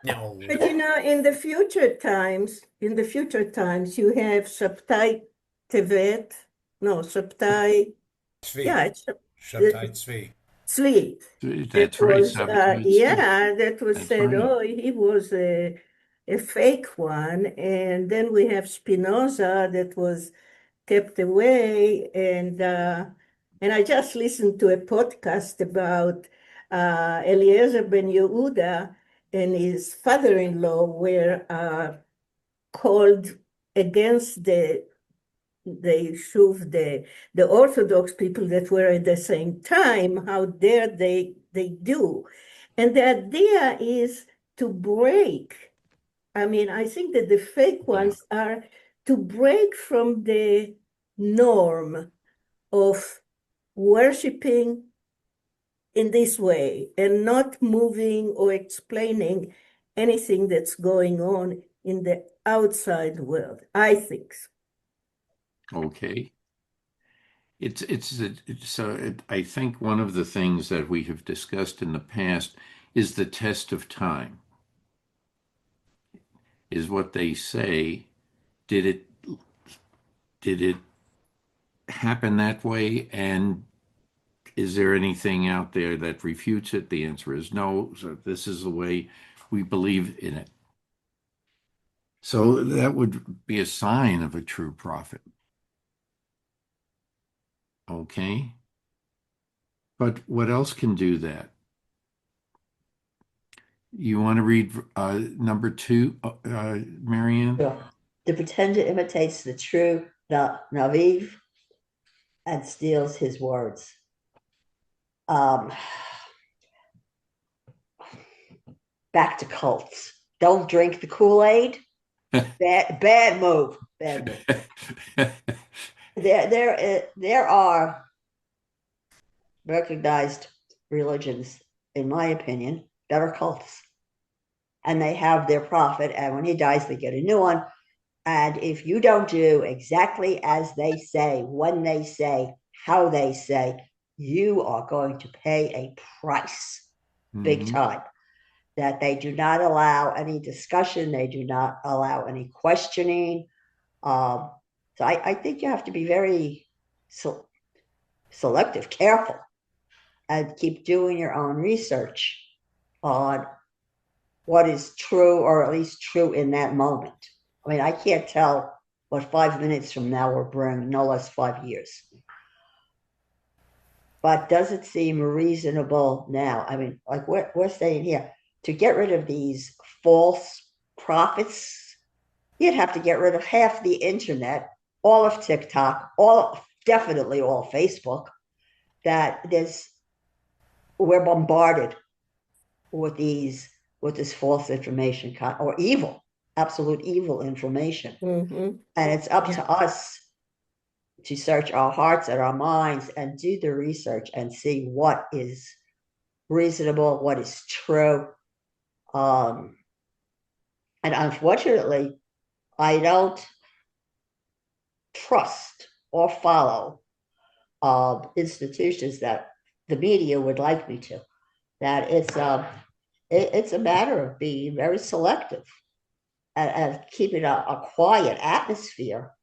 Speaker 3: No.
Speaker 5: But in the future times, you have Shabtai Tevet, no, Shabtai,
Speaker 3: Tzvi.
Speaker 5: yeah, it's
Speaker 3: Shabtai Tzvi.
Speaker 5: Tzvi. That
Speaker 1: That's right.
Speaker 5: was,
Speaker 1: Sabotage.
Speaker 5: yeah, that was
Speaker 1: That's
Speaker 5: said,
Speaker 1: right.
Speaker 5: oh, he was a fake one. And then we have Spinoza that was kept away. And I just listened to a podcast about Eliezer ben Yehuda and his father-in-law were called against the Shuv, the Orthodox people that were at the same time. How dare they do? And the idea is to break. I mean, I think that the fake ones are to break from the norm of worshiping in this way and not moving or explaining anything that's going on in the outside world. I think so.
Speaker 1: Okay. I think one of the things that we have discussed in the past is the test of time, is what they say. Did it did it happen that way? And is there anything out there that refutes it? The answer is no. So this is the way we believe in it. So that would be a sign of a true prophet. Okay. But what else can do that? You want to read number two, Marianne?
Speaker 6: Sure. The pretender imitates the true Naviv and steals his words. Um, Back to cults. Don't drink the Kool-Aid. Bad move. Bad move. There are recognized religions, in my opinion, that are cults. And they have their prophet, and when he dies, they get a new one. And if you don't do exactly as they say, when they say, how they say, you are going to pay a price, big
Speaker 1: Mhm.
Speaker 6: time. That they do not allow any discussion, they do not allow any questioning. Um, so I think you have to be very selective, careful, and keep doing your own research on what is true, or at least true in that moment. I mean, I can't tell what 5 minutes from now will bring, no less 5 years. But does it seem reasonable now? I mean, like we're saying here, to get rid of these false prophets, you'd have to get rid of half the internet, all of TikTok, definitely all Facebook. That we're bombarded with this false information or evil, absolute evil information.
Speaker 5: Mhm.
Speaker 6: And it's up
Speaker 5: Yeah.
Speaker 6: to us to search our hearts and our minds and do the research and see what is reasonable, what is true. Um, and unfortunately, I don't trust or follow institutions that the media would like me to. That it's a matter of being very selective and keeping a quiet atmosphere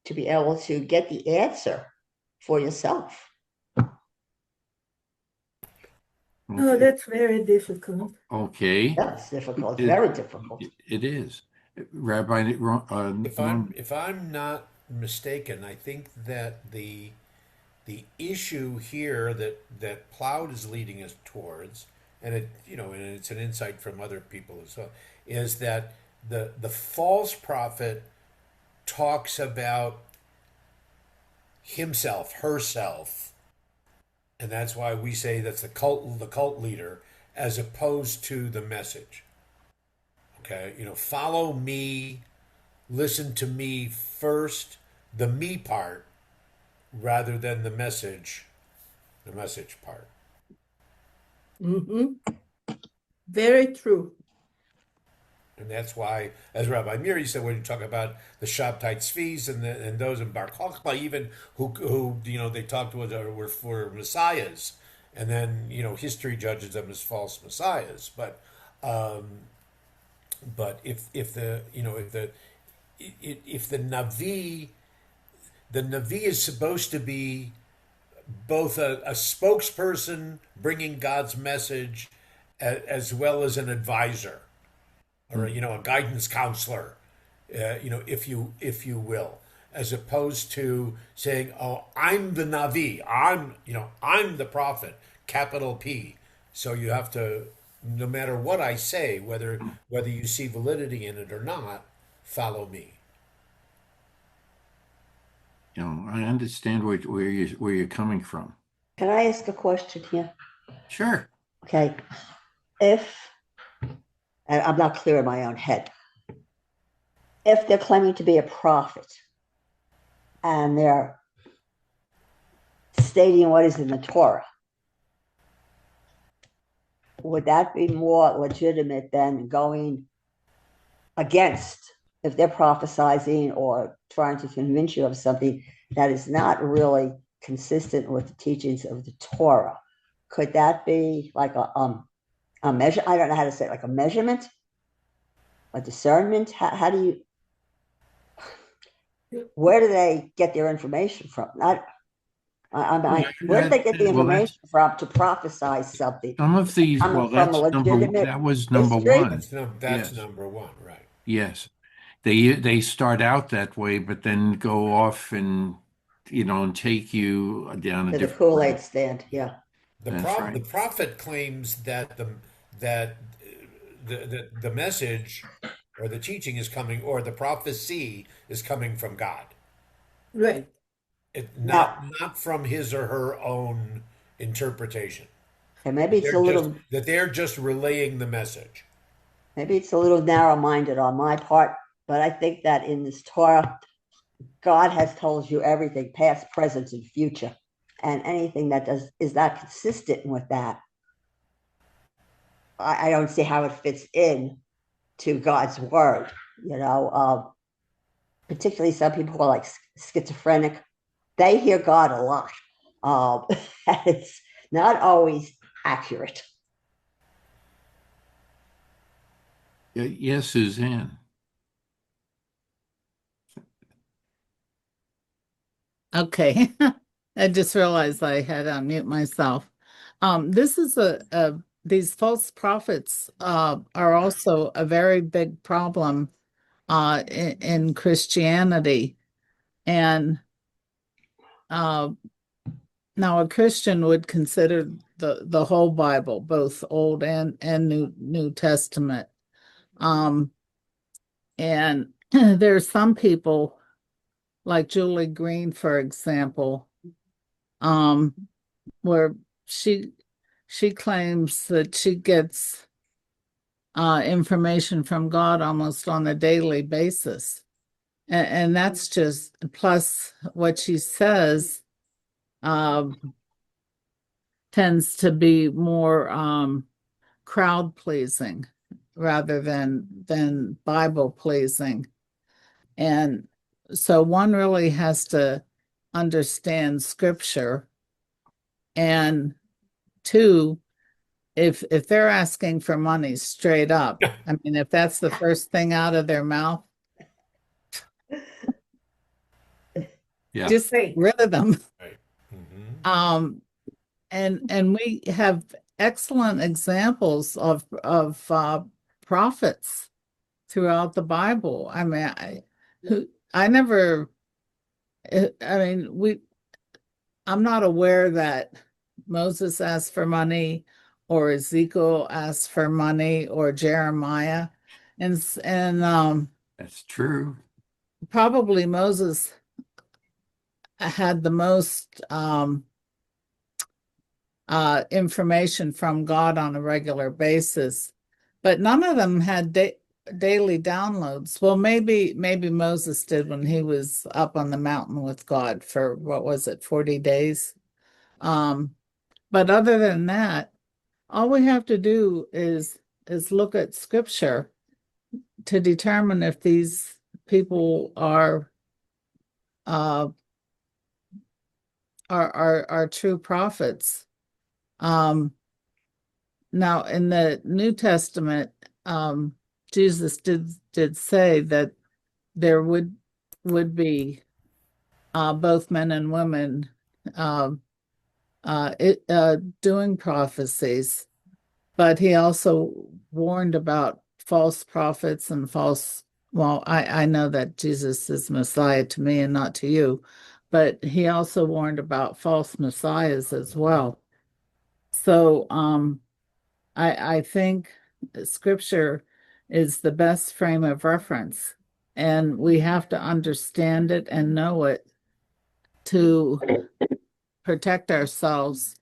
Speaker 6: to be able to get the answer for yourself.
Speaker 5: Oh,
Speaker 1: Okay.
Speaker 5: that's very difficult.
Speaker 1: Okay.
Speaker 6: That's difficult. It's
Speaker 1: It,
Speaker 6: very difficult.
Speaker 1: it is. Rabbi Norm,
Speaker 3: If I'm not mistaken, I think that the issue here that Plowed is leading us towards, and and it's an insight from other people as well, is that the false prophet talks about himself, herself, and that's why we say that's the cult leader, as opposed to the message. Okay, follow me, listen to me first, the me part, rather than the message part.
Speaker 5: Hmm. Very true.
Speaker 3: And that's why, as Rabbi Miri said, when you talk about the Shabtai Tzvis and those in Bar Kokhba, even who they talked with were for messiahs, and then history judges them as false messiahs. But if the Navi, the Navi is supposed to be both a spokesperson bringing God's message, as well as an advisor, or a guidance counselor, if you will, as opposed to saying, "Oh, I'm the Navi, I'm the prophet, capital P." So you have to, no matter what I say, whether you see validity in it or not, follow me.
Speaker 1: You know, I understand where you're coming from.
Speaker 6: Can I ask a question here?
Speaker 1: Sure.
Speaker 6: Okay. If, and I'm not clear in my own head, if they're claiming to be a prophet and they're stating what is in the Torah, would that be more legitimate than going against if they're prophesizing or trying to convince you of something that is not really consistent with the teachings of the Torah? Could that be like a measure? I don't know how to say it, like a measurement, a discernment. How do you? Where do they get their information from? Where did they get the
Speaker 1: Well, that's
Speaker 6: information from to prophesy something?
Speaker 1: some of these.
Speaker 6: Coming
Speaker 1: Well,
Speaker 6: from a
Speaker 1: that's number.
Speaker 6: legitimate
Speaker 1: That was number
Speaker 6: history?
Speaker 1: one.
Speaker 3: That's
Speaker 1: Yes.
Speaker 3: number one, right?
Speaker 1: Yes. They start out that way, but then go off and and take you down a
Speaker 6: To the
Speaker 1: different
Speaker 6: Kool-Aid
Speaker 1: road.
Speaker 6: stand, yeah.
Speaker 1: That's
Speaker 3: The
Speaker 1: right.
Speaker 3: prophet claims that that the message or the teaching is coming, or the prophecy is coming from God.
Speaker 5: Right.
Speaker 6: Now,
Speaker 3: Not from his or her own interpretation.
Speaker 6: and maybe it's a little
Speaker 3: That they're just relaying the message.
Speaker 6: maybe it's a little narrow-minded on my part, but I think that in this Torah, God has told you everything, past, present, and future. And anything that is not consistent with that, I don't see how it fits in to God's word. You know, particularly some people who are like schizophrenic, they hear God a lot. It's not always accurate.
Speaker 1: Yes, Suzanne.
Speaker 7: Okay. I just realized I had unmute myself. This is these false prophets are also a very big problem in Christianity. And uh, now a Christian would consider the whole Bible, both Old and New Testament. And there's some people like Julie Green, for example, where she claims that she gets information from God almost on a daily basis. And that's just plus what she says tends to be more crowd pleasing rather than Bible pleasing. And so one really has to understand scripture. And two, if they're asking for money straight up, I mean, if that's the first thing out of their mouth,
Speaker 1: Yeah.
Speaker 7: just get rid of them.
Speaker 3: Right. Mm-hmm.
Speaker 7: And we have excellent examples of prophets throughout the Bible. I mean, I never, I mean, I'm not aware that Moses asked for money or Ezekiel asked for money or Jeremiah. And
Speaker 1: That's true.
Speaker 7: probably Moses had the most information from God on a regular basis, but none of them had daily downloads. Well, maybe Moses did when he was up on the mountain with God for what was it, 40 days? But other than that, all we have to do is look at scripture to determine if these people are true prophets. Now in the New Testament, Jesus did say that there would be both men and women doing prophecies, but he also warned about false prophets and false. Well, I know that Jesus is Messiah to me and not to you, but he also warned about false messiahs as well. So I think scripture is the best frame of reference, and we have to understand it and know it to protect ourselves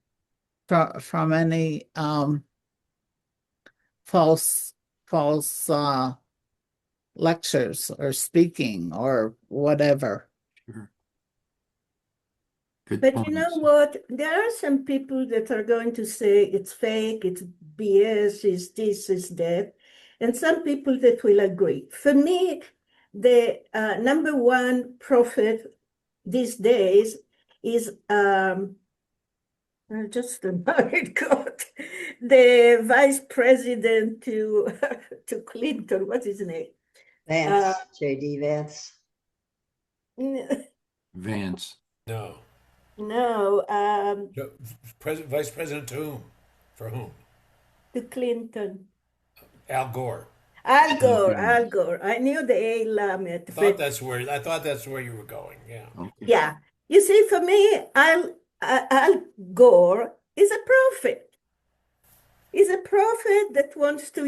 Speaker 7: from any false false lectures or speaking or whatever.
Speaker 1: Sure. Good
Speaker 5: But you know
Speaker 1: points.
Speaker 5: what? There are some people that are going to say it's fake, it's BS, it's this, it's that. And some people that will agree. For me, the number one prophet these days is just married God, the vice president to to Clinton. What's his name?
Speaker 6: Vance, J.D. Vance.
Speaker 1: Vance.
Speaker 3: No.
Speaker 5: No,
Speaker 3: Vice President to whom? For whom?
Speaker 5: to Clinton.
Speaker 3: Al Gore.
Speaker 5: Al Gore,
Speaker 1: Gore.
Speaker 5: Al Gore. I knew the A Lamed,
Speaker 3: I
Speaker 5: but
Speaker 3: thought that's where you were going. Yeah.
Speaker 1: Okay.
Speaker 5: yeah. You see, for me, Al Gore is a prophet. He's a prophet that wants to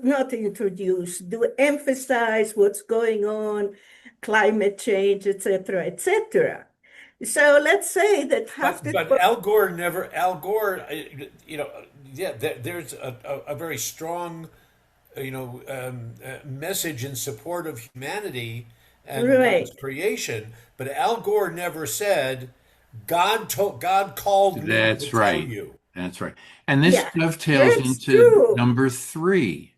Speaker 5: not introduce, to emphasize what's going on, climate change, etc., etc. So let's say that half the
Speaker 3: But Al Gore never. Al Gore, yeah. There's a very strong, message in support of humanity and God's
Speaker 5: right.
Speaker 3: creation. But Al Gore never said, God called me to
Speaker 1: That's
Speaker 3: tell
Speaker 1: right.
Speaker 3: you."
Speaker 1: That's right. And this
Speaker 5: Yeah,
Speaker 1: dovetails
Speaker 5: that's
Speaker 1: into
Speaker 5: true.
Speaker 1: number three.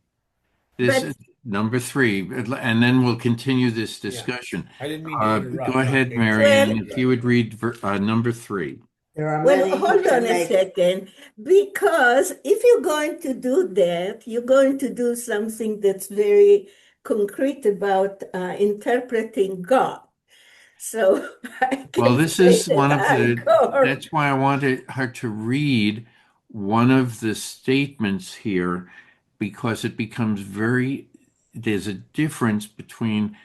Speaker 1: This
Speaker 5: But
Speaker 1: is number three, and then we'll continue this
Speaker 3: Yeah.
Speaker 1: discussion.
Speaker 3: I didn't mean to
Speaker 1: Go
Speaker 3: interrupt.
Speaker 1: ahead,
Speaker 5: well,
Speaker 1: Marianne, if you would read number three.
Speaker 6: There are
Speaker 5: well,
Speaker 6: many who
Speaker 5: hold
Speaker 6: can
Speaker 5: on a
Speaker 6: make.
Speaker 5: second, because if you're going to do that, you're going to do something that's very concrete about interpreting God. So I
Speaker 1: Well,
Speaker 5: can
Speaker 1: this
Speaker 5: say
Speaker 1: is
Speaker 5: that
Speaker 1: one of
Speaker 5: Al Gore,
Speaker 1: that's why I wanted her to read one of the statements here because it becomes there's a difference between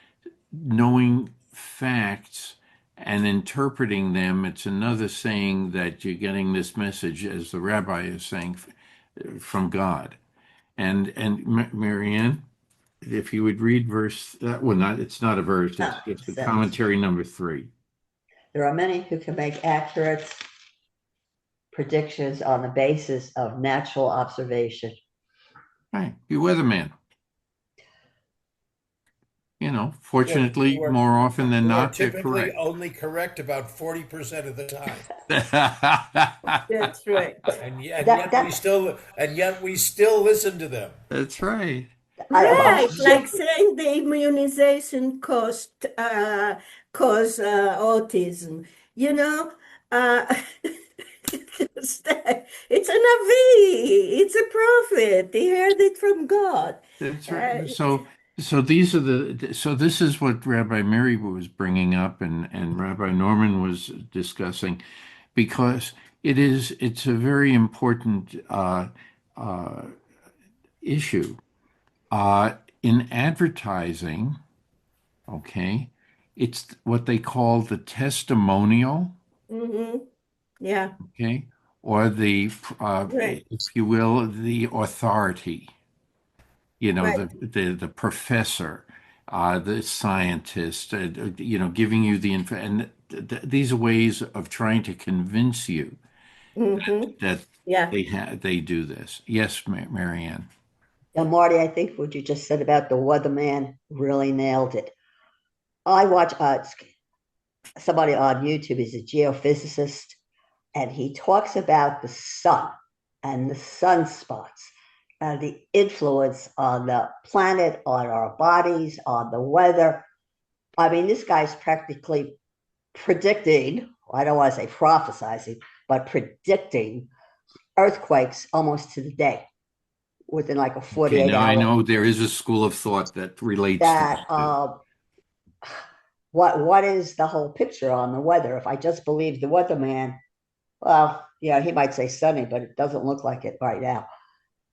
Speaker 1: knowing facts and interpreting them. It's another saying that you're getting this message, as the rabbi is saying, from God. And Marianne, if you would read verse, well, it's not a verse,
Speaker 6: No,
Speaker 1: it's the
Speaker 6: sentence.
Speaker 1: commentary number three.
Speaker 6: There are many who can make accurate predictions on the basis of natural observation.
Speaker 1: Right, you weatherman.
Speaker 3: Who
Speaker 1: Fortunately,
Speaker 3: are,
Speaker 1: more often than
Speaker 3: who are
Speaker 1: not, they're
Speaker 3: typically
Speaker 1: correct.
Speaker 3: only correct about 40% of the time.
Speaker 5: that's right.
Speaker 3: And yet we still listen to them.
Speaker 1: That's right.
Speaker 5: Right,
Speaker 6: I'm
Speaker 5: like
Speaker 6: just
Speaker 5: saying the immunization cause autism. You know, uh, it's a Navi, it's a prophet. He heard it from God.
Speaker 1: That's
Speaker 5: Uh,
Speaker 1: right. So this is what Rabbi Mary was bringing up and Rabbi Norman was discussing because it's a very important uh, issue. In advertising, okay, it's what they call the testimonial,
Speaker 5: mhm. Yeah,
Speaker 1: okay, or
Speaker 5: right,
Speaker 1: if you will, the authority.
Speaker 5: right.
Speaker 1: The professor, the scientist, giving you the info, and these are ways of trying to convince you that
Speaker 5: Yeah.
Speaker 1: they do this. Yes, Marianne.
Speaker 6: Now, Marty, I think what you just said about the weatherman really nailed it. I watch somebody on YouTube, he's a geophysicist, and he talks about the sun and the sunspots and the influence on the planet, on our bodies, on the weather. I mean, this guy's practically predicting, I don't want to say prophesizing, but predicting earthquakes almost to the day within like a
Speaker 1: Okay,
Speaker 6: 48
Speaker 1: now I
Speaker 6: hour.
Speaker 1: know there is a school of thought that relates to
Speaker 6: That
Speaker 1: this too.
Speaker 6: what is the whole picture on the weather? If I just believe the weatherman, well, yeah, he might say sunny, but it doesn't look like it right now.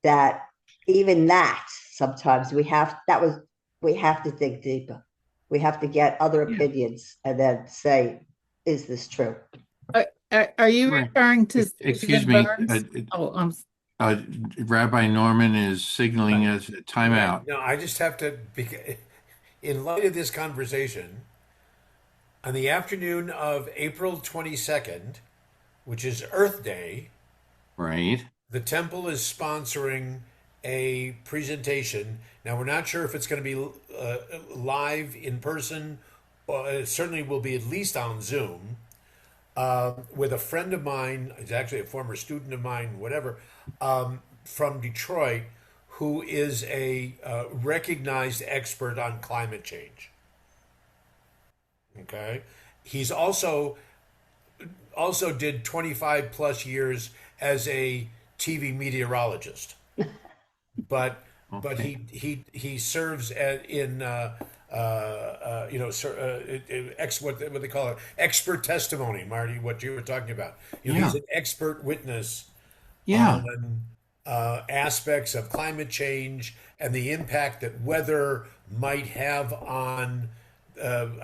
Speaker 6: That even that sometimes we have to dig deeper. We have to get other
Speaker 1: Yeah,
Speaker 6: opinions and then say, is this true?
Speaker 7: Are you
Speaker 1: right.
Speaker 7: referring to
Speaker 1: Excuse
Speaker 7: Stephen
Speaker 1: me,
Speaker 7: Burns? Oh,
Speaker 1: uh, Rabbi Norman is signaling us a
Speaker 3: Right.
Speaker 1: timeout.
Speaker 3: No, I just have to, in light of this conversation, On the afternoon of April 22nd, which is Earth Day,
Speaker 1: Right.
Speaker 3: the temple is sponsoring a presentation. Now, we're not sure if it's going to be live in person. It certainly will be at least on Zoom. With a friend of mine, he's actually a former student of mine, whatever, from Detroit, who is a recognized expert on climate change. Okay, he's also did 25 plus years as a TV meteorologist, but
Speaker 1: Okay.
Speaker 3: he serves in what they call it, expert testimony, Marty, what you were talking about. He's
Speaker 1: Yeah.
Speaker 3: an expert witness
Speaker 1: Yeah.
Speaker 3: on aspects of climate change and the impact that weather might have on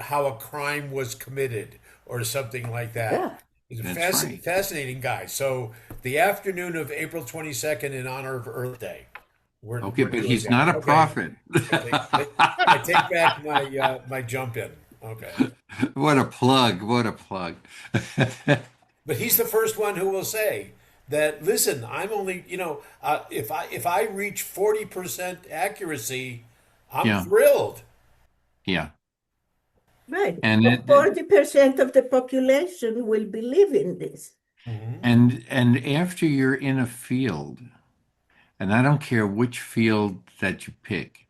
Speaker 3: how a crime was committed or something like that.
Speaker 6: Yeah.
Speaker 3: He's a
Speaker 1: That's right.
Speaker 3: fascinating guy. So the afternoon of April 22nd in honor of Earth Day,
Speaker 1: Okay,
Speaker 3: we're
Speaker 1: but
Speaker 3: doing
Speaker 1: he's
Speaker 3: that.
Speaker 1: not a
Speaker 3: Okay,
Speaker 1: prophet.
Speaker 3: I take back my jump in. Okay,
Speaker 1: What a plug. What a plug.
Speaker 3: but he's the first one who will say that. Listen, I'm only if I reach 40% accuracy, I'm
Speaker 1: Yeah.
Speaker 3: thrilled.
Speaker 1: Yeah.
Speaker 5: Right.
Speaker 1: And
Speaker 5: But
Speaker 1: it
Speaker 5: 40% of the population will believe in this.
Speaker 3: Hmm.
Speaker 1: and after you're in a field, and I don't care which field that you pick,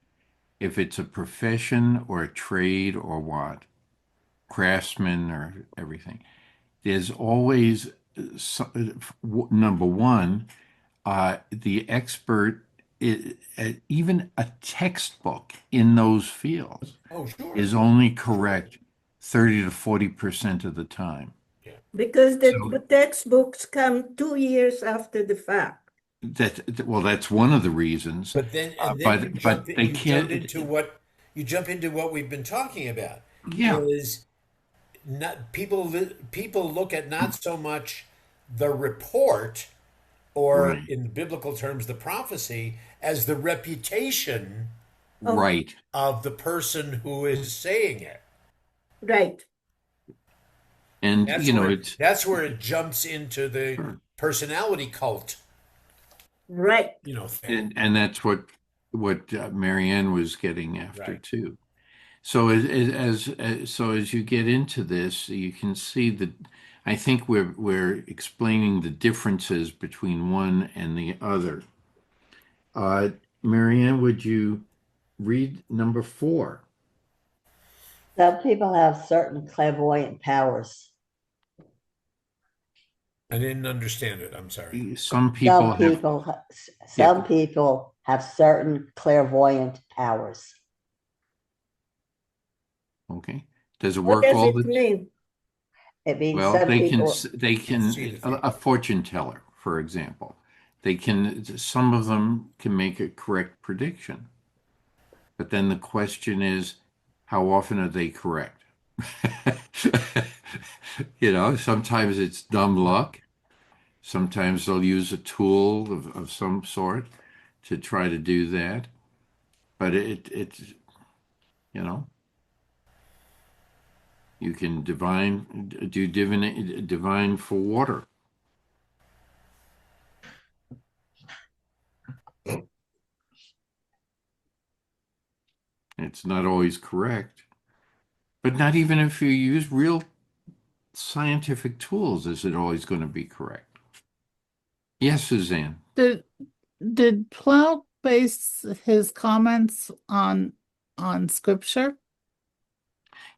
Speaker 1: if it's a profession or a trade or what, craftsman or everything, there's always number one, the expert, even a textbook in those fields
Speaker 3: Oh, sure.
Speaker 1: is only
Speaker 3: Sure.
Speaker 1: correct 30 to 40% of the time.
Speaker 3: Yeah.
Speaker 5: Because
Speaker 1: So
Speaker 5: the textbooks come 2 years after the fact.
Speaker 1: well, that's one of the reasons.
Speaker 3: But then
Speaker 1: Uh,
Speaker 3: and then
Speaker 1: but but they
Speaker 3: you jump
Speaker 1: can't.
Speaker 3: into what we've been talking about
Speaker 1: Yeah,
Speaker 3: is not people look at not so much the report or
Speaker 1: right,
Speaker 3: in biblical terms the prophecy as the reputation
Speaker 5: Oh,
Speaker 1: right.
Speaker 3: of the person who is saying it.
Speaker 5: right,
Speaker 1: And
Speaker 3: That's where
Speaker 1: it's
Speaker 3: it jumps into the
Speaker 1: sure.
Speaker 3: personality cult,
Speaker 5: right.
Speaker 3: thing.
Speaker 1: And that's what Marianne was getting after
Speaker 3: Right.
Speaker 1: too. So as you get into this, you can see that I think we're explaining the differences between one and the other. Uh, Marianne, would you read number 4?
Speaker 6: Some people have certain clairvoyant powers.
Speaker 3: I didn't understand it. I'm sorry.
Speaker 1: Some people
Speaker 6: Some
Speaker 1: have,
Speaker 6: people,
Speaker 1: yeah,
Speaker 6: some people have certain clairvoyant powers.
Speaker 1: okay. Does it
Speaker 5: What
Speaker 1: work
Speaker 5: does
Speaker 1: all
Speaker 5: it
Speaker 1: the,
Speaker 5: mean?
Speaker 6: It means
Speaker 1: well,
Speaker 6: some people,
Speaker 1: they
Speaker 3: See the
Speaker 1: can,
Speaker 3: future.
Speaker 1: a fortune teller, for example, some of them can make a correct prediction. But then the question is, how often are they correct? Sometimes it's dumb luck. Sometimes they'll use a tool of some sort to try to do that. But you know, you can divine for water. It's not always correct, but not even if you use real scientific tools, is it always going to be correct? Yes, Suzanne.
Speaker 7: Did did Plough base his comments on scripture?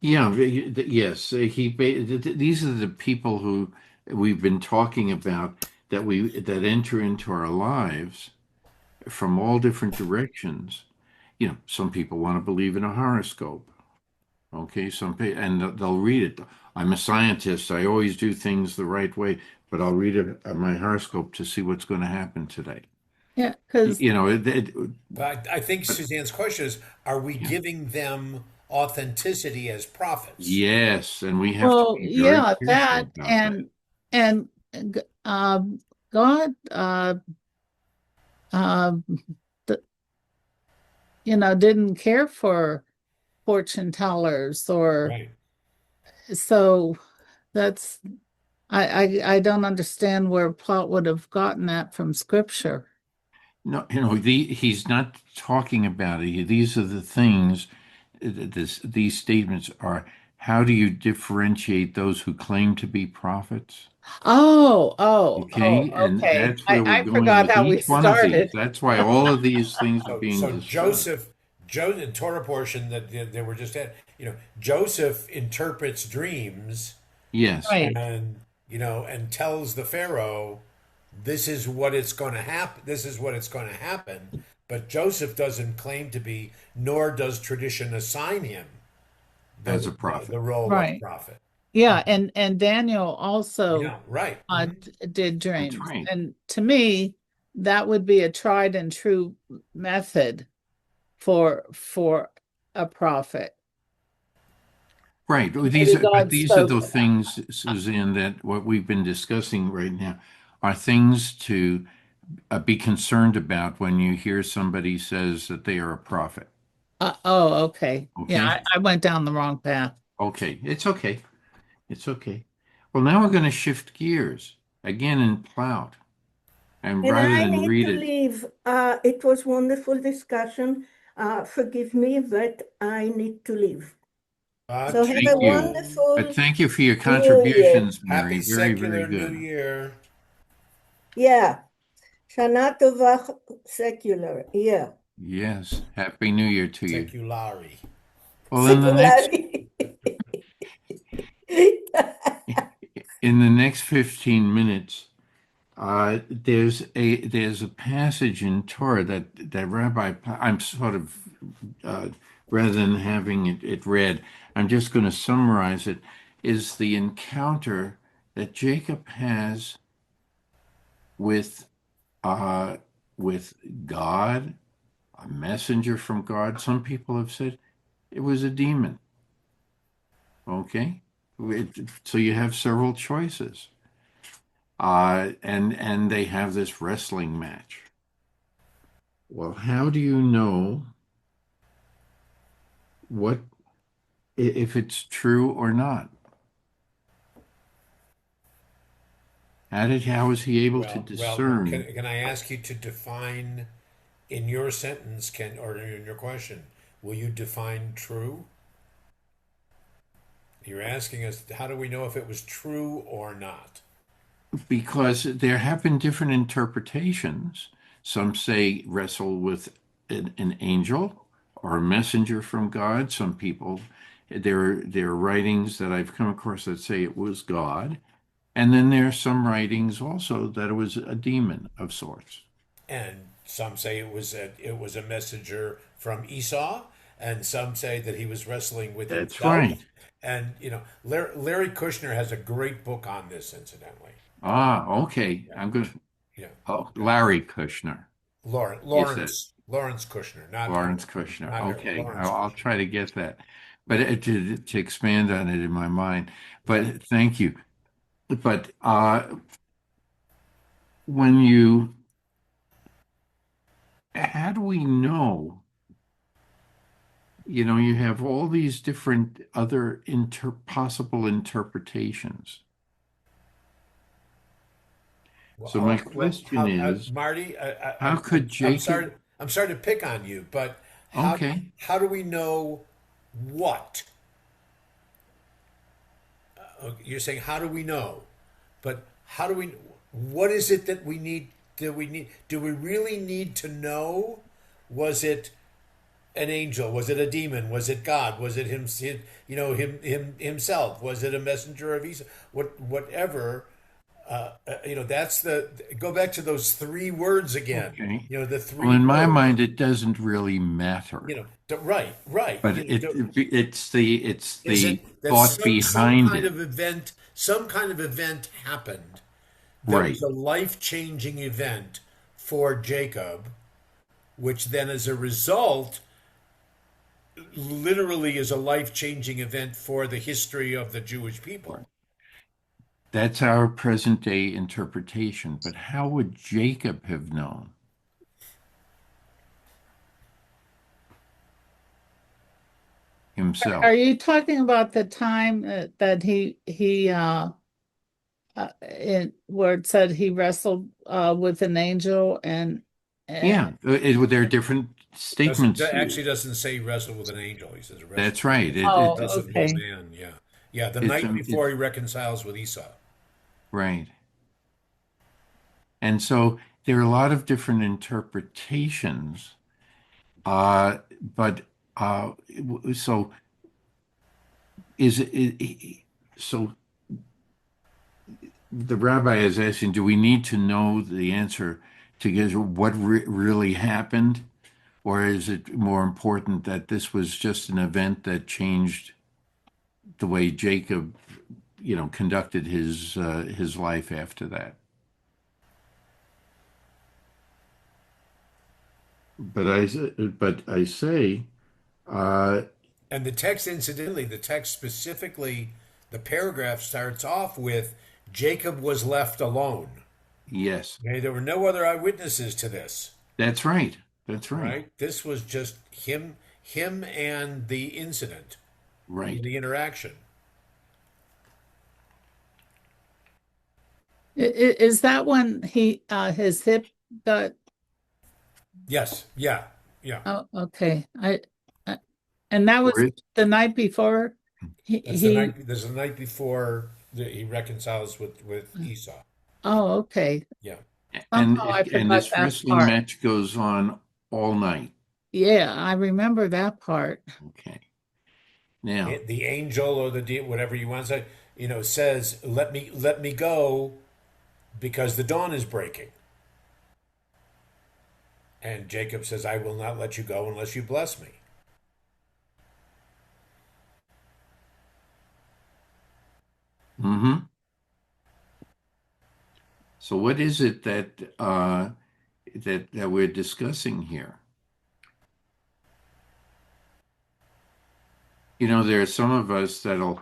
Speaker 1: Yeah, yes. These are the people who we've been talking about that enter into our lives from all different directions. Some people want to believe in a horoscope. Okay, and they'll read it. I'm a scientist. I always do things the right way, but I'll read my horoscope to see what's going to happen today.
Speaker 7: Yeah, because
Speaker 1: You know,
Speaker 3: But I think
Speaker 1: but
Speaker 3: Suzanne's question is, are we
Speaker 1: yeah,
Speaker 3: giving them authenticity as prophets?
Speaker 1: yes, and we have to
Speaker 7: well,
Speaker 1: be very
Speaker 7: yeah,
Speaker 1: careful
Speaker 7: that
Speaker 1: about that.
Speaker 7: and God uh th- didn't care for fortune tellers or
Speaker 3: Right.
Speaker 7: so that's I don't understand where Paul would have gotten that from scripture.
Speaker 1: No, he's not talking about it. These are the things, these statements are, how do you differentiate those who claim to be prophets?
Speaker 7: Oh,
Speaker 1: Okay, and
Speaker 7: okay.
Speaker 1: that's where we're
Speaker 7: I
Speaker 1: going
Speaker 7: forgot
Speaker 1: with
Speaker 7: how we
Speaker 1: each one of these.
Speaker 7: started.
Speaker 1: That's why all of these things are
Speaker 3: So,
Speaker 1: being
Speaker 3: so
Speaker 1: discussed.
Speaker 3: Joseph, Torah portion that they were just at, Joseph interprets dreams
Speaker 1: Yes,
Speaker 7: Right.
Speaker 3: and, and tells the Pharaoh, this is what it's going to happen. This is what it's going to happen. But Joseph doesn't claim to be, nor does tradition assign him
Speaker 1: as a
Speaker 3: the
Speaker 1: prophet.
Speaker 3: role of
Speaker 7: Right.
Speaker 3: prophet.
Speaker 7: Yeah, and Daniel also
Speaker 3: Yeah, right. Mhm.
Speaker 7: did
Speaker 1: That's
Speaker 7: dreams.
Speaker 1: right.
Speaker 7: And to me, that would be a tried and true method for a prophet.
Speaker 1: Right. Well,
Speaker 7: Maybe
Speaker 1: but
Speaker 7: God
Speaker 1: these are
Speaker 7: spoke.
Speaker 1: the things, Suzanne, that what we've been discussing right now are things to be concerned about when you hear somebody says that they are a prophet.
Speaker 7: Oh, okay. Yeah,
Speaker 1: Okay?
Speaker 7: I went down the wrong path.
Speaker 1: Okay. It's okay. It's okay. Well, now we're going to shift gears again in Plowed. And
Speaker 5: And
Speaker 1: rather
Speaker 5: I
Speaker 1: than
Speaker 5: need
Speaker 1: read
Speaker 5: to
Speaker 1: it,
Speaker 5: leave. It was wonderful discussion. Forgive me, but I need to leave. So have
Speaker 1: thank
Speaker 5: a
Speaker 1: you.
Speaker 3: Shalom.
Speaker 1: But
Speaker 5: wonderful
Speaker 1: thank you for your
Speaker 5: New Year.
Speaker 1: contributions, Mary.
Speaker 3: Happy
Speaker 1: Very, very
Speaker 3: secular New
Speaker 1: good.
Speaker 3: Year.
Speaker 5: Yeah. Shana Tova secular. Yeah.
Speaker 1: Yes. Happy New Year to you.
Speaker 3: Seculari.
Speaker 1: Well,
Speaker 5: Seculari.
Speaker 1: in the next 15 minutes, there's a passage in Torah that Rabbi, I'm sort of, uh, rather than having it read, I'm just going to summarize it, is the encounter that Jacob has with uh, with God, a messenger from God. Some people have said it was a demon. Okay, so you have several choices, and they have this wrestling match. Well, how do you know what if it's true or not? How is he able to
Speaker 3: Well,
Speaker 1: discern?
Speaker 3: can I ask you to define in your sentence, or in your question, will you define true? You're asking us, how do we know if it was true or not?
Speaker 1: Because there have been different interpretations. Some say wrestle with an angel or a messenger from God. Some people, there are writings that I've come across that say it was God. And then there are some writings also that it was a demon of sorts.
Speaker 3: And some say it was a messenger from Esau, and some say that he was wrestling with
Speaker 1: That's
Speaker 3: himself.
Speaker 1: right.
Speaker 3: And Larry Kushner has a great book on this, incidentally.
Speaker 1: Ah, okay.
Speaker 3: Yeah,
Speaker 1: I'm going to,
Speaker 3: yeah.
Speaker 1: oh,
Speaker 3: Yeah.
Speaker 1: Larry Kushner. You said
Speaker 3: Lawrence Kushner, not
Speaker 1: Lawrence
Speaker 3: Harold,
Speaker 1: Kushner.
Speaker 3: not Harold.
Speaker 1: Okay.
Speaker 3: Lawrence
Speaker 1: I'll
Speaker 3: Kushner.
Speaker 1: try to get that. But to expand on it in my mind.
Speaker 3: Yeah.
Speaker 1: But thank you. But when you, how do we know? You have all these different other possible interpretations. So my question
Speaker 3: How,
Speaker 1: is,
Speaker 3: Marty?
Speaker 1: how could
Speaker 3: I'm sorry.
Speaker 1: Jacob?
Speaker 3: I'm sorry to pick on you, but
Speaker 1: Okay,
Speaker 3: how do we know what? You're saying how do we know? But how do we? What is it that we need? Do we really need to know? Was it an angel? Was it a demon? Was it God? Was it himself? Was it a messenger of Esau? Whatever. That's the go back to those three words again.
Speaker 1: okay.
Speaker 3: The
Speaker 1: Well,
Speaker 3: three
Speaker 1: in my
Speaker 3: words.
Speaker 1: mind, it doesn't really matter.
Speaker 3: Right.
Speaker 1: But it's the
Speaker 3: Is it that
Speaker 1: thought behind it.
Speaker 3: some kind of event happened that
Speaker 1: Right.
Speaker 3: was a life-changing event for Jacob, which then as a result literally is a life-changing event for the history of the Jewish people.
Speaker 1: Right. That's our present day interpretation. But how would Jacob have known? himself.
Speaker 7: Are you talking about the time that where it said he wrestled with an angel and
Speaker 1: Yeah, there are different
Speaker 3: Doesn't
Speaker 1: statements.
Speaker 3: actually doesn't say he wrestled with an angel. He says he
Speaker 1: That's right.
Speaker 7: oh,
Speaker 3: wrestled with a
Speaker 7: okay.
Speaker 3: man. Yeah, yeah. The
Speaker 1: It's
Speaker 3: night before he reconciles with Esau.
Speaker 1: right. And so there are a lot of different interpretations. But so is so the rabbi is asking, do we need to know the answer to get what really happened? Or is it more important that this was just an event that changed the way Jacob, conducted his life after that? But I say, uh,
Speaker 3: And the text, incidentally, the text specifically, the paragraph starts off with Jacob was left alone.
Speaker 1: yes,
Speaker 3: Okay, there were no other eyewitnesses to this,
Speaker 1: that's right. That's right.
Speaker 3: right? This was just him and the incident,
Speaker 1: Right.
Speaker 3: the interaction.
Speaker 7: Is that when his hip got?
Speaker 3: Yes, yeah, yeah.
Speaker 7: Oh, okay. I and that
Speaker 1: Or
Speaker 7: was
Speaker 1: it,
Speaker 7: the night before he,
Speaker 3: That's the
Speaker 7: he
Speaker 3: night. There's the night before he reconciles with Esau.
Speaker 7: oh, okay.
Speaker 3: Yeah.
Speaker 1: and
Speaker 7: Somehow I
Speaker 1: and
Speaker 7: forgot
Speaker 1: this
Speaker 7: that
Speaker 1: wrestling
Speaker 7: part.
Speaker 1: match goes on all night.
Speaker 7: Yeah, I remember that part.
Speaker 1: Okay. Now,
Speaker 3: The angel or whatever you want to say, says, let me go because the dawn is breaking. And Jacob says, I will not let you go unless you bless me.
Speaker 1: hmm so what is it that we're discussing here? There are some of us that'll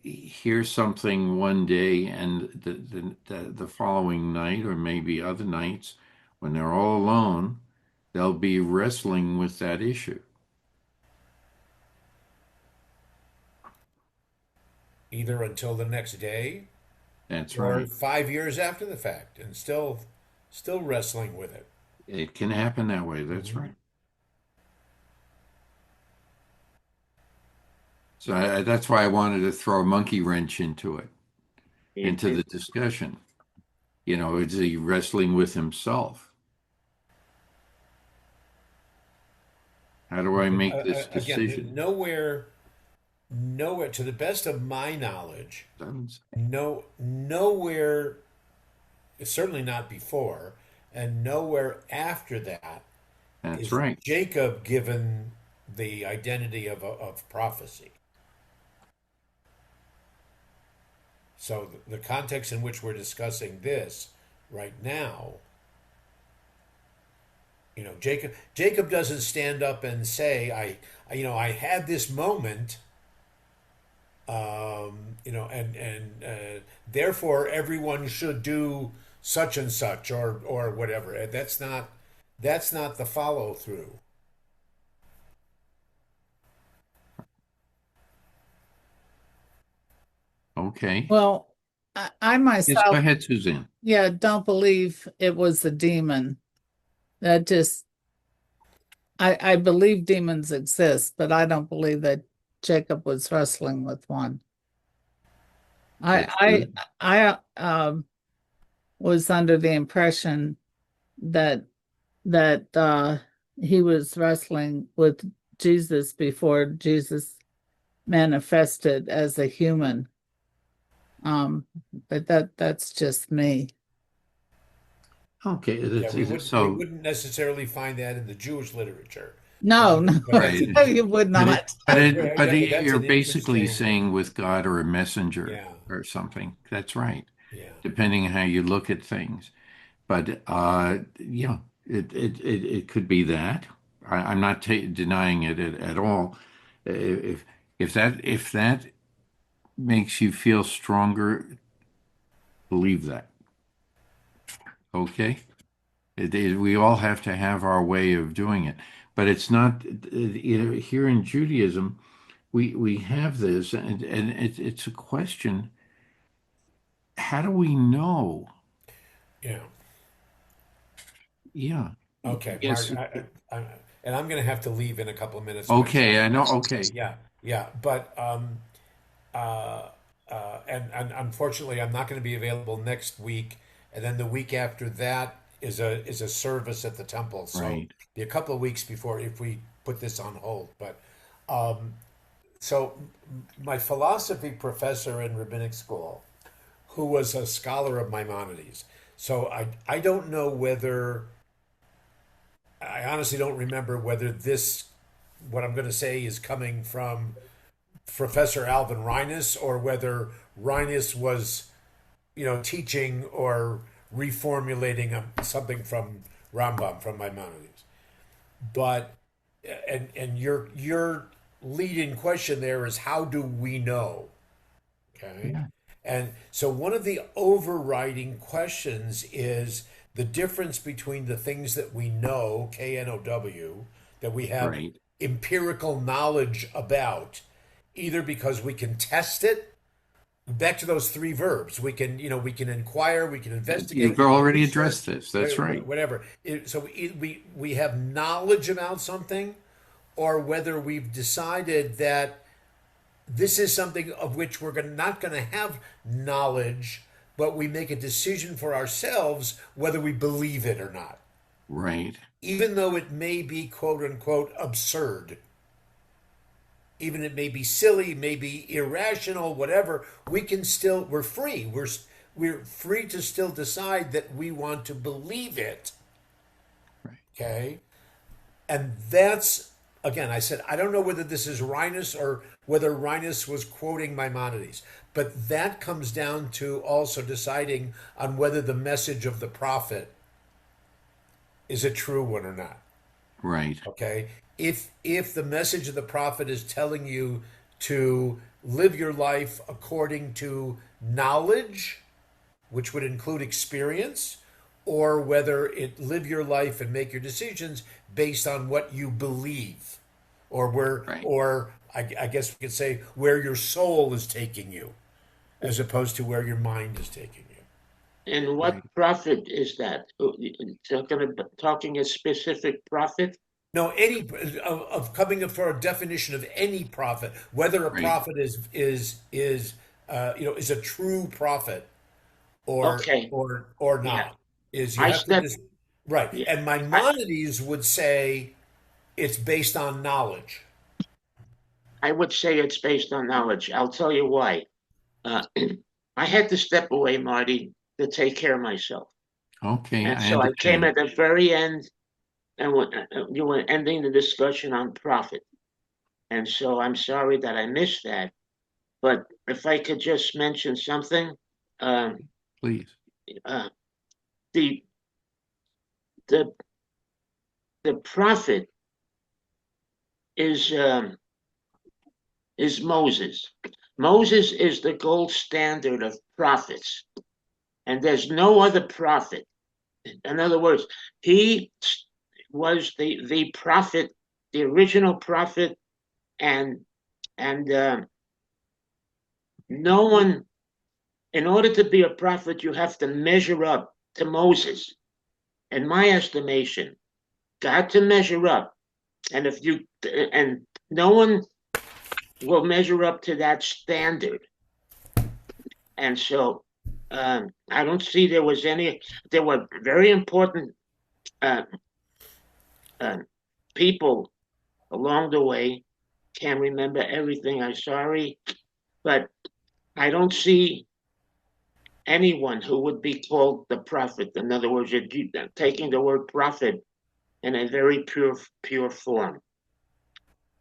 Speaker 1: hear something one day and the following night, or maybe other nights, when they're all alone, they'll be wrestling with that issue.
Speaker 3: Either until the next day
Speaker 1: That's
Speaker 3: or
Speaker 1: right.
Speaker 3: 5 years after the fact, and still wrestling with it.
Speaker 1: It can happen that way. That's
Speaker 3: Mhm.
Speaker 1: right. So that's why I wanted to throw a monkey wrench into the discussion. Is he wrestling with himself? How do I make this
Speaker 3: Again,
Speaker 1: decision?
Speaker 3: nowhere, to the best of my knowledge,
Speaker 1: Doesn't say.
Speaker 3: nowhere, certainly not before, and nowhere after that
Speaker 1: That's
Speaker 3: is
Speaker 1: right.
Speaker 3: Jacob given the identity of prophecy. So the context in which we're discussing this right now, Jacob doesn't stand up and say, I had this moment, and therefore everyone should do such and such or whatever. That's not the follow through.
Speaker 1: Okay.
Speaker 7: Well, I
Speaker 1: Yes, go
Speaker 7: myself,
Speaker 1: ahead, Suzanne.
Speaker 7: yeah, don't believe it was a demon. That just I believe demons exist, but I don't believe that Jacob was wrestling with one.
Speaker 1: That's
Speaker 7: I
Speaker 1: good.
Speaker 7: I was under the impression that that he was wrestling with Jesus before Jesus manifested as a human. But that's just me.
Speaker 1: Okay.
Speaker 3: Yeah, we
Speaker 1: So,
Speaker 3: wouldn't necessarily find that in the Jewish literature,
Speaker 7: No, no,
Speaker 3: but that's
Speaker 1: right.
Speaker 3: an
Speaker 7: you would
Speaker 1: But
Speaker 7: not.
Speaker 3: that's
Speaker 1: you're
Speaker 3: an
Speaker 1: basically
Speaker 3: interesting.
Speaker 1: saying with God or a messenger
Speaker 3: Yeah,
Speaker 1: or something. That's right.
Speaker 3: yeah.
Speaker 1: Depending on how you look at things. But it could be that. I'm not denying it at all. If if that makes you feel stronger, believe that. Okay? We all have to have our way of doing it. but it's not, here in Judaism, we have this, and it's a question. How do we know?
Speaker 3: Yeah.
Speaker 1: Yeah.
Speaker 3: Okay,
Speaker 1: Yes.
Speaker 3: Mark, and I'm going to have to leave in a couple of minutes myself.
Speaker 1: Okay, I know. Okay.
Speaker 3: Yeah, yeah, but uh, and unfortunately, I'm not going to be available next week, and then the week after that is a service at the temple. So
Speaker 1: Right.
Speaker 3: be a couple of weeks before if we put this on hold. But um, so my philosophy professor in rabbinic school, who was a scholar of Maimonides. So I don't know whether I honestly don't remember whether this what I'm going to say is coming from Professor Alvin Reines or whether Reines was, teaching or reformulating something from Rambam from Maimonides. But and your leading question there is how do we know? Okay.
Speaker 1: Yeah.
Speaker 3: And so one of the overriding questions is the difference between the things that we know, KNOW, that we have
Speaker 1: Right.
Speaker 3: empirical knowledge about, either because we can test it, back to those three verbs. We can inquire, we can investigate,
Speaker 1: You've
Speaker 3: we can
Speaker 1: already
Speaker 3: research,
Speaker 1: addressed this. That's right.
Speaker 3: whatever. So we have knowledge about something, or whether we've decided that this is something of which not going to have knowledge, but we make a decision for ourselves whether we believe it or not,
Speaker 1: Right.
Speaker 3: even though it may be quote unquote absurd. Even it may be silly, may be irrational, whatever. We're free. We're free to still decide that we want to believe it.
Speaker 1: Right.
Speaker 3: Okay. And that's, again, I said, I don't know whether this is Reines or whether Reines was quoting Maimonides, but that comes down to also deciding on whether the message of the prophet is a true one or not.
Speaker 1: Right.
Speaker 3: Okay. If the message of the prophet is telling you to live your life according to knowledge, which would include experience, or whether it live your life and make your decisions based on what you believe,
Speaker 1: Right.
Speaker 3: or I guess we could say where your soul is taking you, as opposed to where your mind is taking you.
Speaker 4: And what
Speaker 1: Right.
Speaker 4: prophet is that? Talking a specific prophet?
Speaker 3: No, any of coming up for a definition of any prophet, whether a
Speaker 1: Right.
Speaker 3: prophet is a true prophet
Speaker 4: Okay,
Speaker 3: or
Speaker 4: yeah.
Speaker 3: not, is you
Speaker 4: I
Speaker 3: have to
Speaker 4: step,
Speaker 3: right.
Speaker 4: yeah.
Speaker 3: And
Speaker 4: I,
Speaker 3: Maimonides would say it's based on knowledge.
Speaker 4: I would say it's based on knowledge. I'll tell you why. Uh, I had to step away, Marty, to take care of myself.
Speaker 1: Okay,
Speaker 4: And
Speaker 1: I
Speaker 4: so I came
Speaker 1: understand.
Speaker 4: at the very end, and you were ending the discussion on profit. And so I'm sorry that I missed that. But if I could just mention something, um,
Speaker 1: Please.
Speaker 4: uh, the the the prophet is um, is Moses. Moses is the gold standard of prophets, and there's no other prophet. In other words, he was the prophet, the original prophet, and and no one. In order to be a prophet, you have to measure up to Moses. In my estimation, got to measure up, and if you and no one will measure up to that standard. And so I don't see there was any. There were very important uh, uh, people along the way. Can't remember everything. I'm sorry, but I don't see anyone who would be called the prophet. In other words, you're taking the word prophet in a very pure form,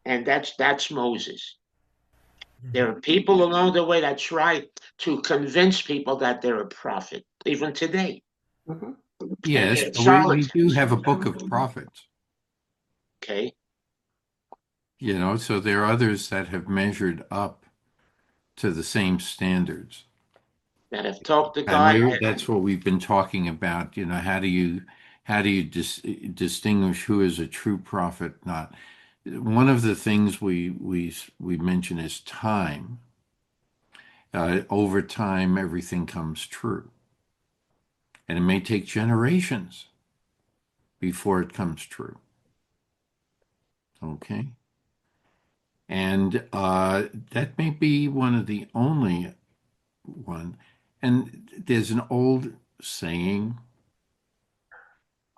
Speaker 4: and that's Moses. There are people along the way that try to convince people that they're a prophet, even today.
Speaker 6: Mhm.
Speaker 4: And
Speaker 1: Yes,
Speaker 4: they're
Speaker 1: but we
Speaker 4: solid.
Speaker 1: do have a book of prophets,
Speaker 4: Okay.
Speaker 1: so there are others that have measured up to the same standards.
Speaker 4: That have talked to
Speaker 1: And
Speaker 4: God.
Speaker 1: that's what we've been talking about. How do you how do you distinguish who is a true prophet, not? One of the things we mention is time. Over time, everything comes true, and it may take generations before it comes true. Okay, and that may be one of the only one. And there's an old saying.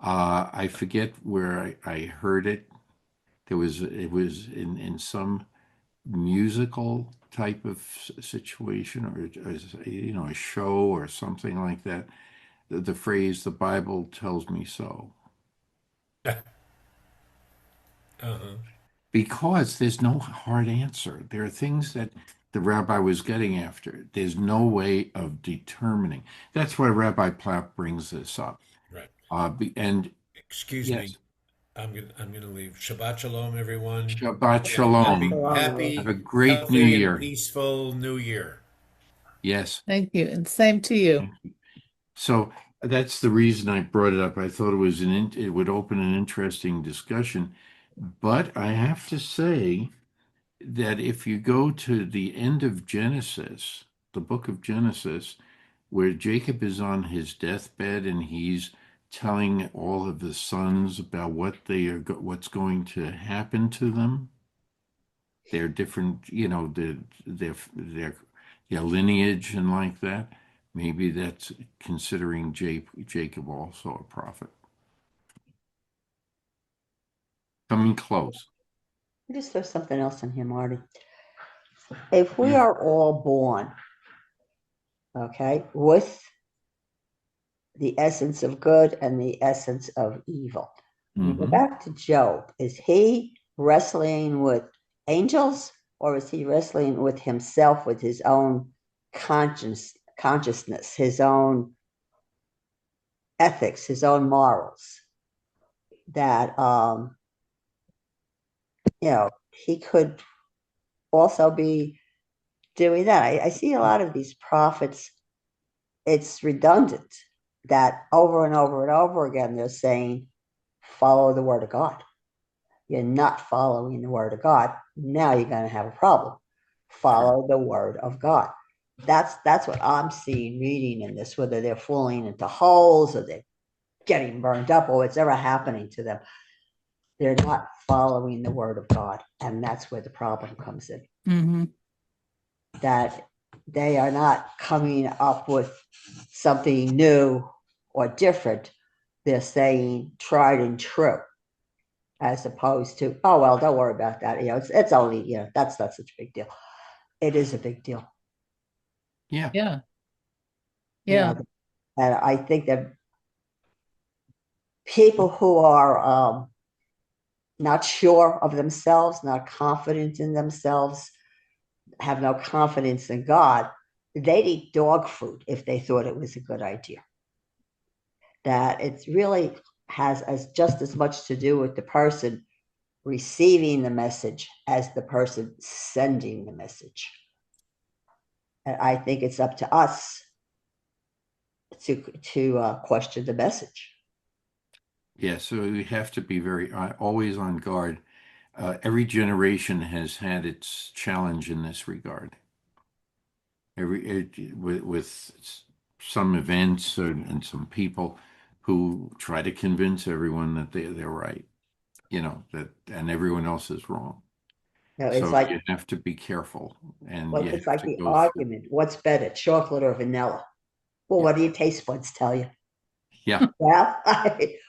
Speaker 1: I forget where I heard it. It was in some musical type of situation, or a show or something like that. The phrase, "The Bible tells me so,"
Speaker 3: Uh-huh.
Speaker 1: because there's no hard answer. There are things that the rabbi was getting after. There's no way of determining. That's why Rabbi Platt brings this up.
Speaker 3: Right.
Speaker 1: And
Speaker 3: Excuse me.
Speaker 1: yes,
Speaker 3: I'm gonna leave. Shabbat shalom, everyone.
Speaker 1: Shabbat
Speaker 3: Have a
Speaker 6: Shabbat
Speaker 1: Shalom.
Speaker 3: happy,
Speaker 6: shalom, everyone.
Speaker 1: Have a
Speaker 3: happy,
Speaker 1: great New
Speaker 3: healthy, and
Speaker 1: Year.
Speaker 3: peaceful New Year.
Speaker 1: Yes.
Speaker 7: Thank you. And same to you.
Speaker 1: So that's the reason I brought it up. I thought it would open an interesting discussion. But I have to say that if you go to the end of Genesis, the book of Genesis, where Jacob is on his deathbed and he's telling all of the sons about what's going to happen to them, their different, their lineage and like that. Maybe that's considering Jacob also a prophet. Coming close.
Speaker 6: Just throw something else in here, Marty. If we
Speaker 1: Yeah.
Speaker 6: are all born, okay, with the essence of good and the essence of evil, you go
Speaker 1: Hmm.
Speaker 6: back to Job. Is he wrestling with angels, or is he wrestling with himself, with his own consciousness, his own ethics, his own morals? That he could also be doing that. I see a lot of these prophets. It's redundant that over and over and over again they're saying, follow the word of God. You're not following the word of God. Now you're going to have a problem. Follow the word of God. That's what I'm seeing reading in this, whether they're falling into holes or they're getting burned up or what's ever happening to them. They're not following the word of God. And that's where the problem comes in.
Speaker 7: Hmm.
Speaker 6: That they are not coming up with something new or different. They're saying tried and true, as opposed to, oh well, don't worry about that. It's only, that's not such a big deal. It is a big deal.
Speaker 1: Yeah.
Speaker 7: Yeah.
Speaker 6: You
Speaker 7: Yeah.
Speaker 6: know, and I think that people who are not sure of themselves, not confident in themselves, have no confidence in God, they'd eat dog food if they thought it was a good idea. That it really has just as much to do with the person receiving the message as the person sending the message. And I think it's up to us to question the message.
Speaker 1: Yeah. So we have to be always on guard. Every generation has had its challenge in this regard. With some events and some people who try to convince everyone that they're right, and everyone else is wrong.
Speaker 6: It's
Speaker 1: So
Speaker 6: like
Speaker 1: you have to be careful, and you
Speaker 6: it's
Speaker 1: have
Speaker 6: like
Speaker 1: to
Speaker 6: the
Speaker 1: go through.
Speaker 6: argument: what's better, chocolate or vanilla? Well,
Speaker 1: Yeah,
Speaker 6: what do your taste buds tell you?
Speaker 1: yeah,
Speaker 6: Well,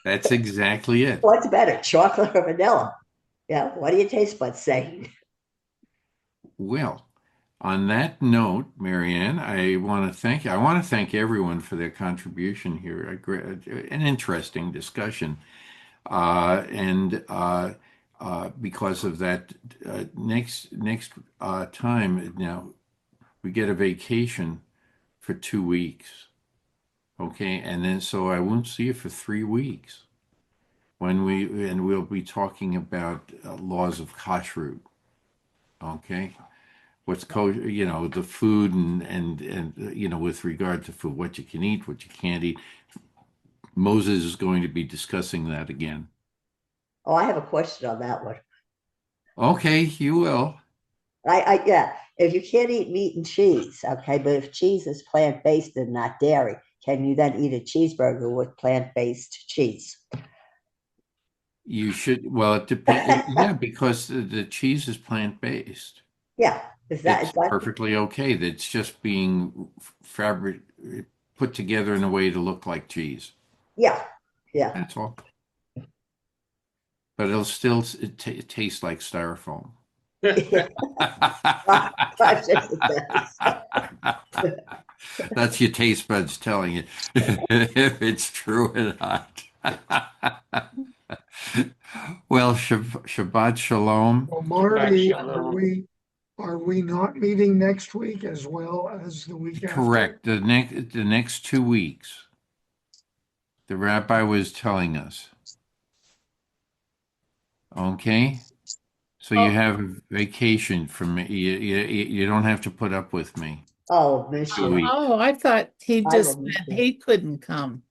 Speaker 1: that's exactly it.
Speaker 6: what's better, chocolate or vanilla? Yeah, what do your taste buds say?
Speaker 1: Well, on that note, Marianne, I want to thank everyone for their contribution here. An interesting discussion, and because of that, next time now we get a vacation for 2 weeks. Okay, and then so I won't see you for 3 weeks and we'll be talking about laws of kashrut. Okay, what's kosher, the food and with regard to food, what you can eat, what you can't eat. Moses is going to be discussing that again.
Speaker 6: Oh, I have a question on that one.
Speaker 1: Okay, you will.
Speaker 6: Yeah, if you can't eat meat and cheese, okay, but if cheese is plant-based and not dairy, can you then eat a cheeseburger with plant-based cheese?
Speaker 1: You should, well, it depends. Yeah, because the cheese is plant-based.
Speaker 6: Yeah, is
Speaker 1: It's
Speaker 6: that,
Speaker 1: perfectly okay. That's just being fabric put together in a way to look like cheese.
Speaker 6: yeah, yeah.
Speaker 1: That's all. But it'll still it tastes like styrofoam.
Speaker 6: Gosh, yes, it does.
Speaker 1: That's your taste buds telling you if it's true or not. Well, Shabbat Shalom.
Speaker 2: Well,
Speaker 4: Shabbat
Speaker 2: Marty,
Speaker 4: shalom.
Speaker 2: are we not meeting next week as well as the week after?
Speaker 1: Correct. The next 2 weeks, the rabbi was telling us. Okay. So you
Speaker 6: Oh,
Speaker 1: have a vacation from me. You don't have to put up with me.
Speaker 6: oh, miss you.
Speaker 1: Week.
Speaker 7: Oh, I thought he
Speaker 6: I will
Speaker 7: just
Speaker 6: miss
Speaker 7: meant
Speaker 6: you.
Speaker 7: he couldn't come.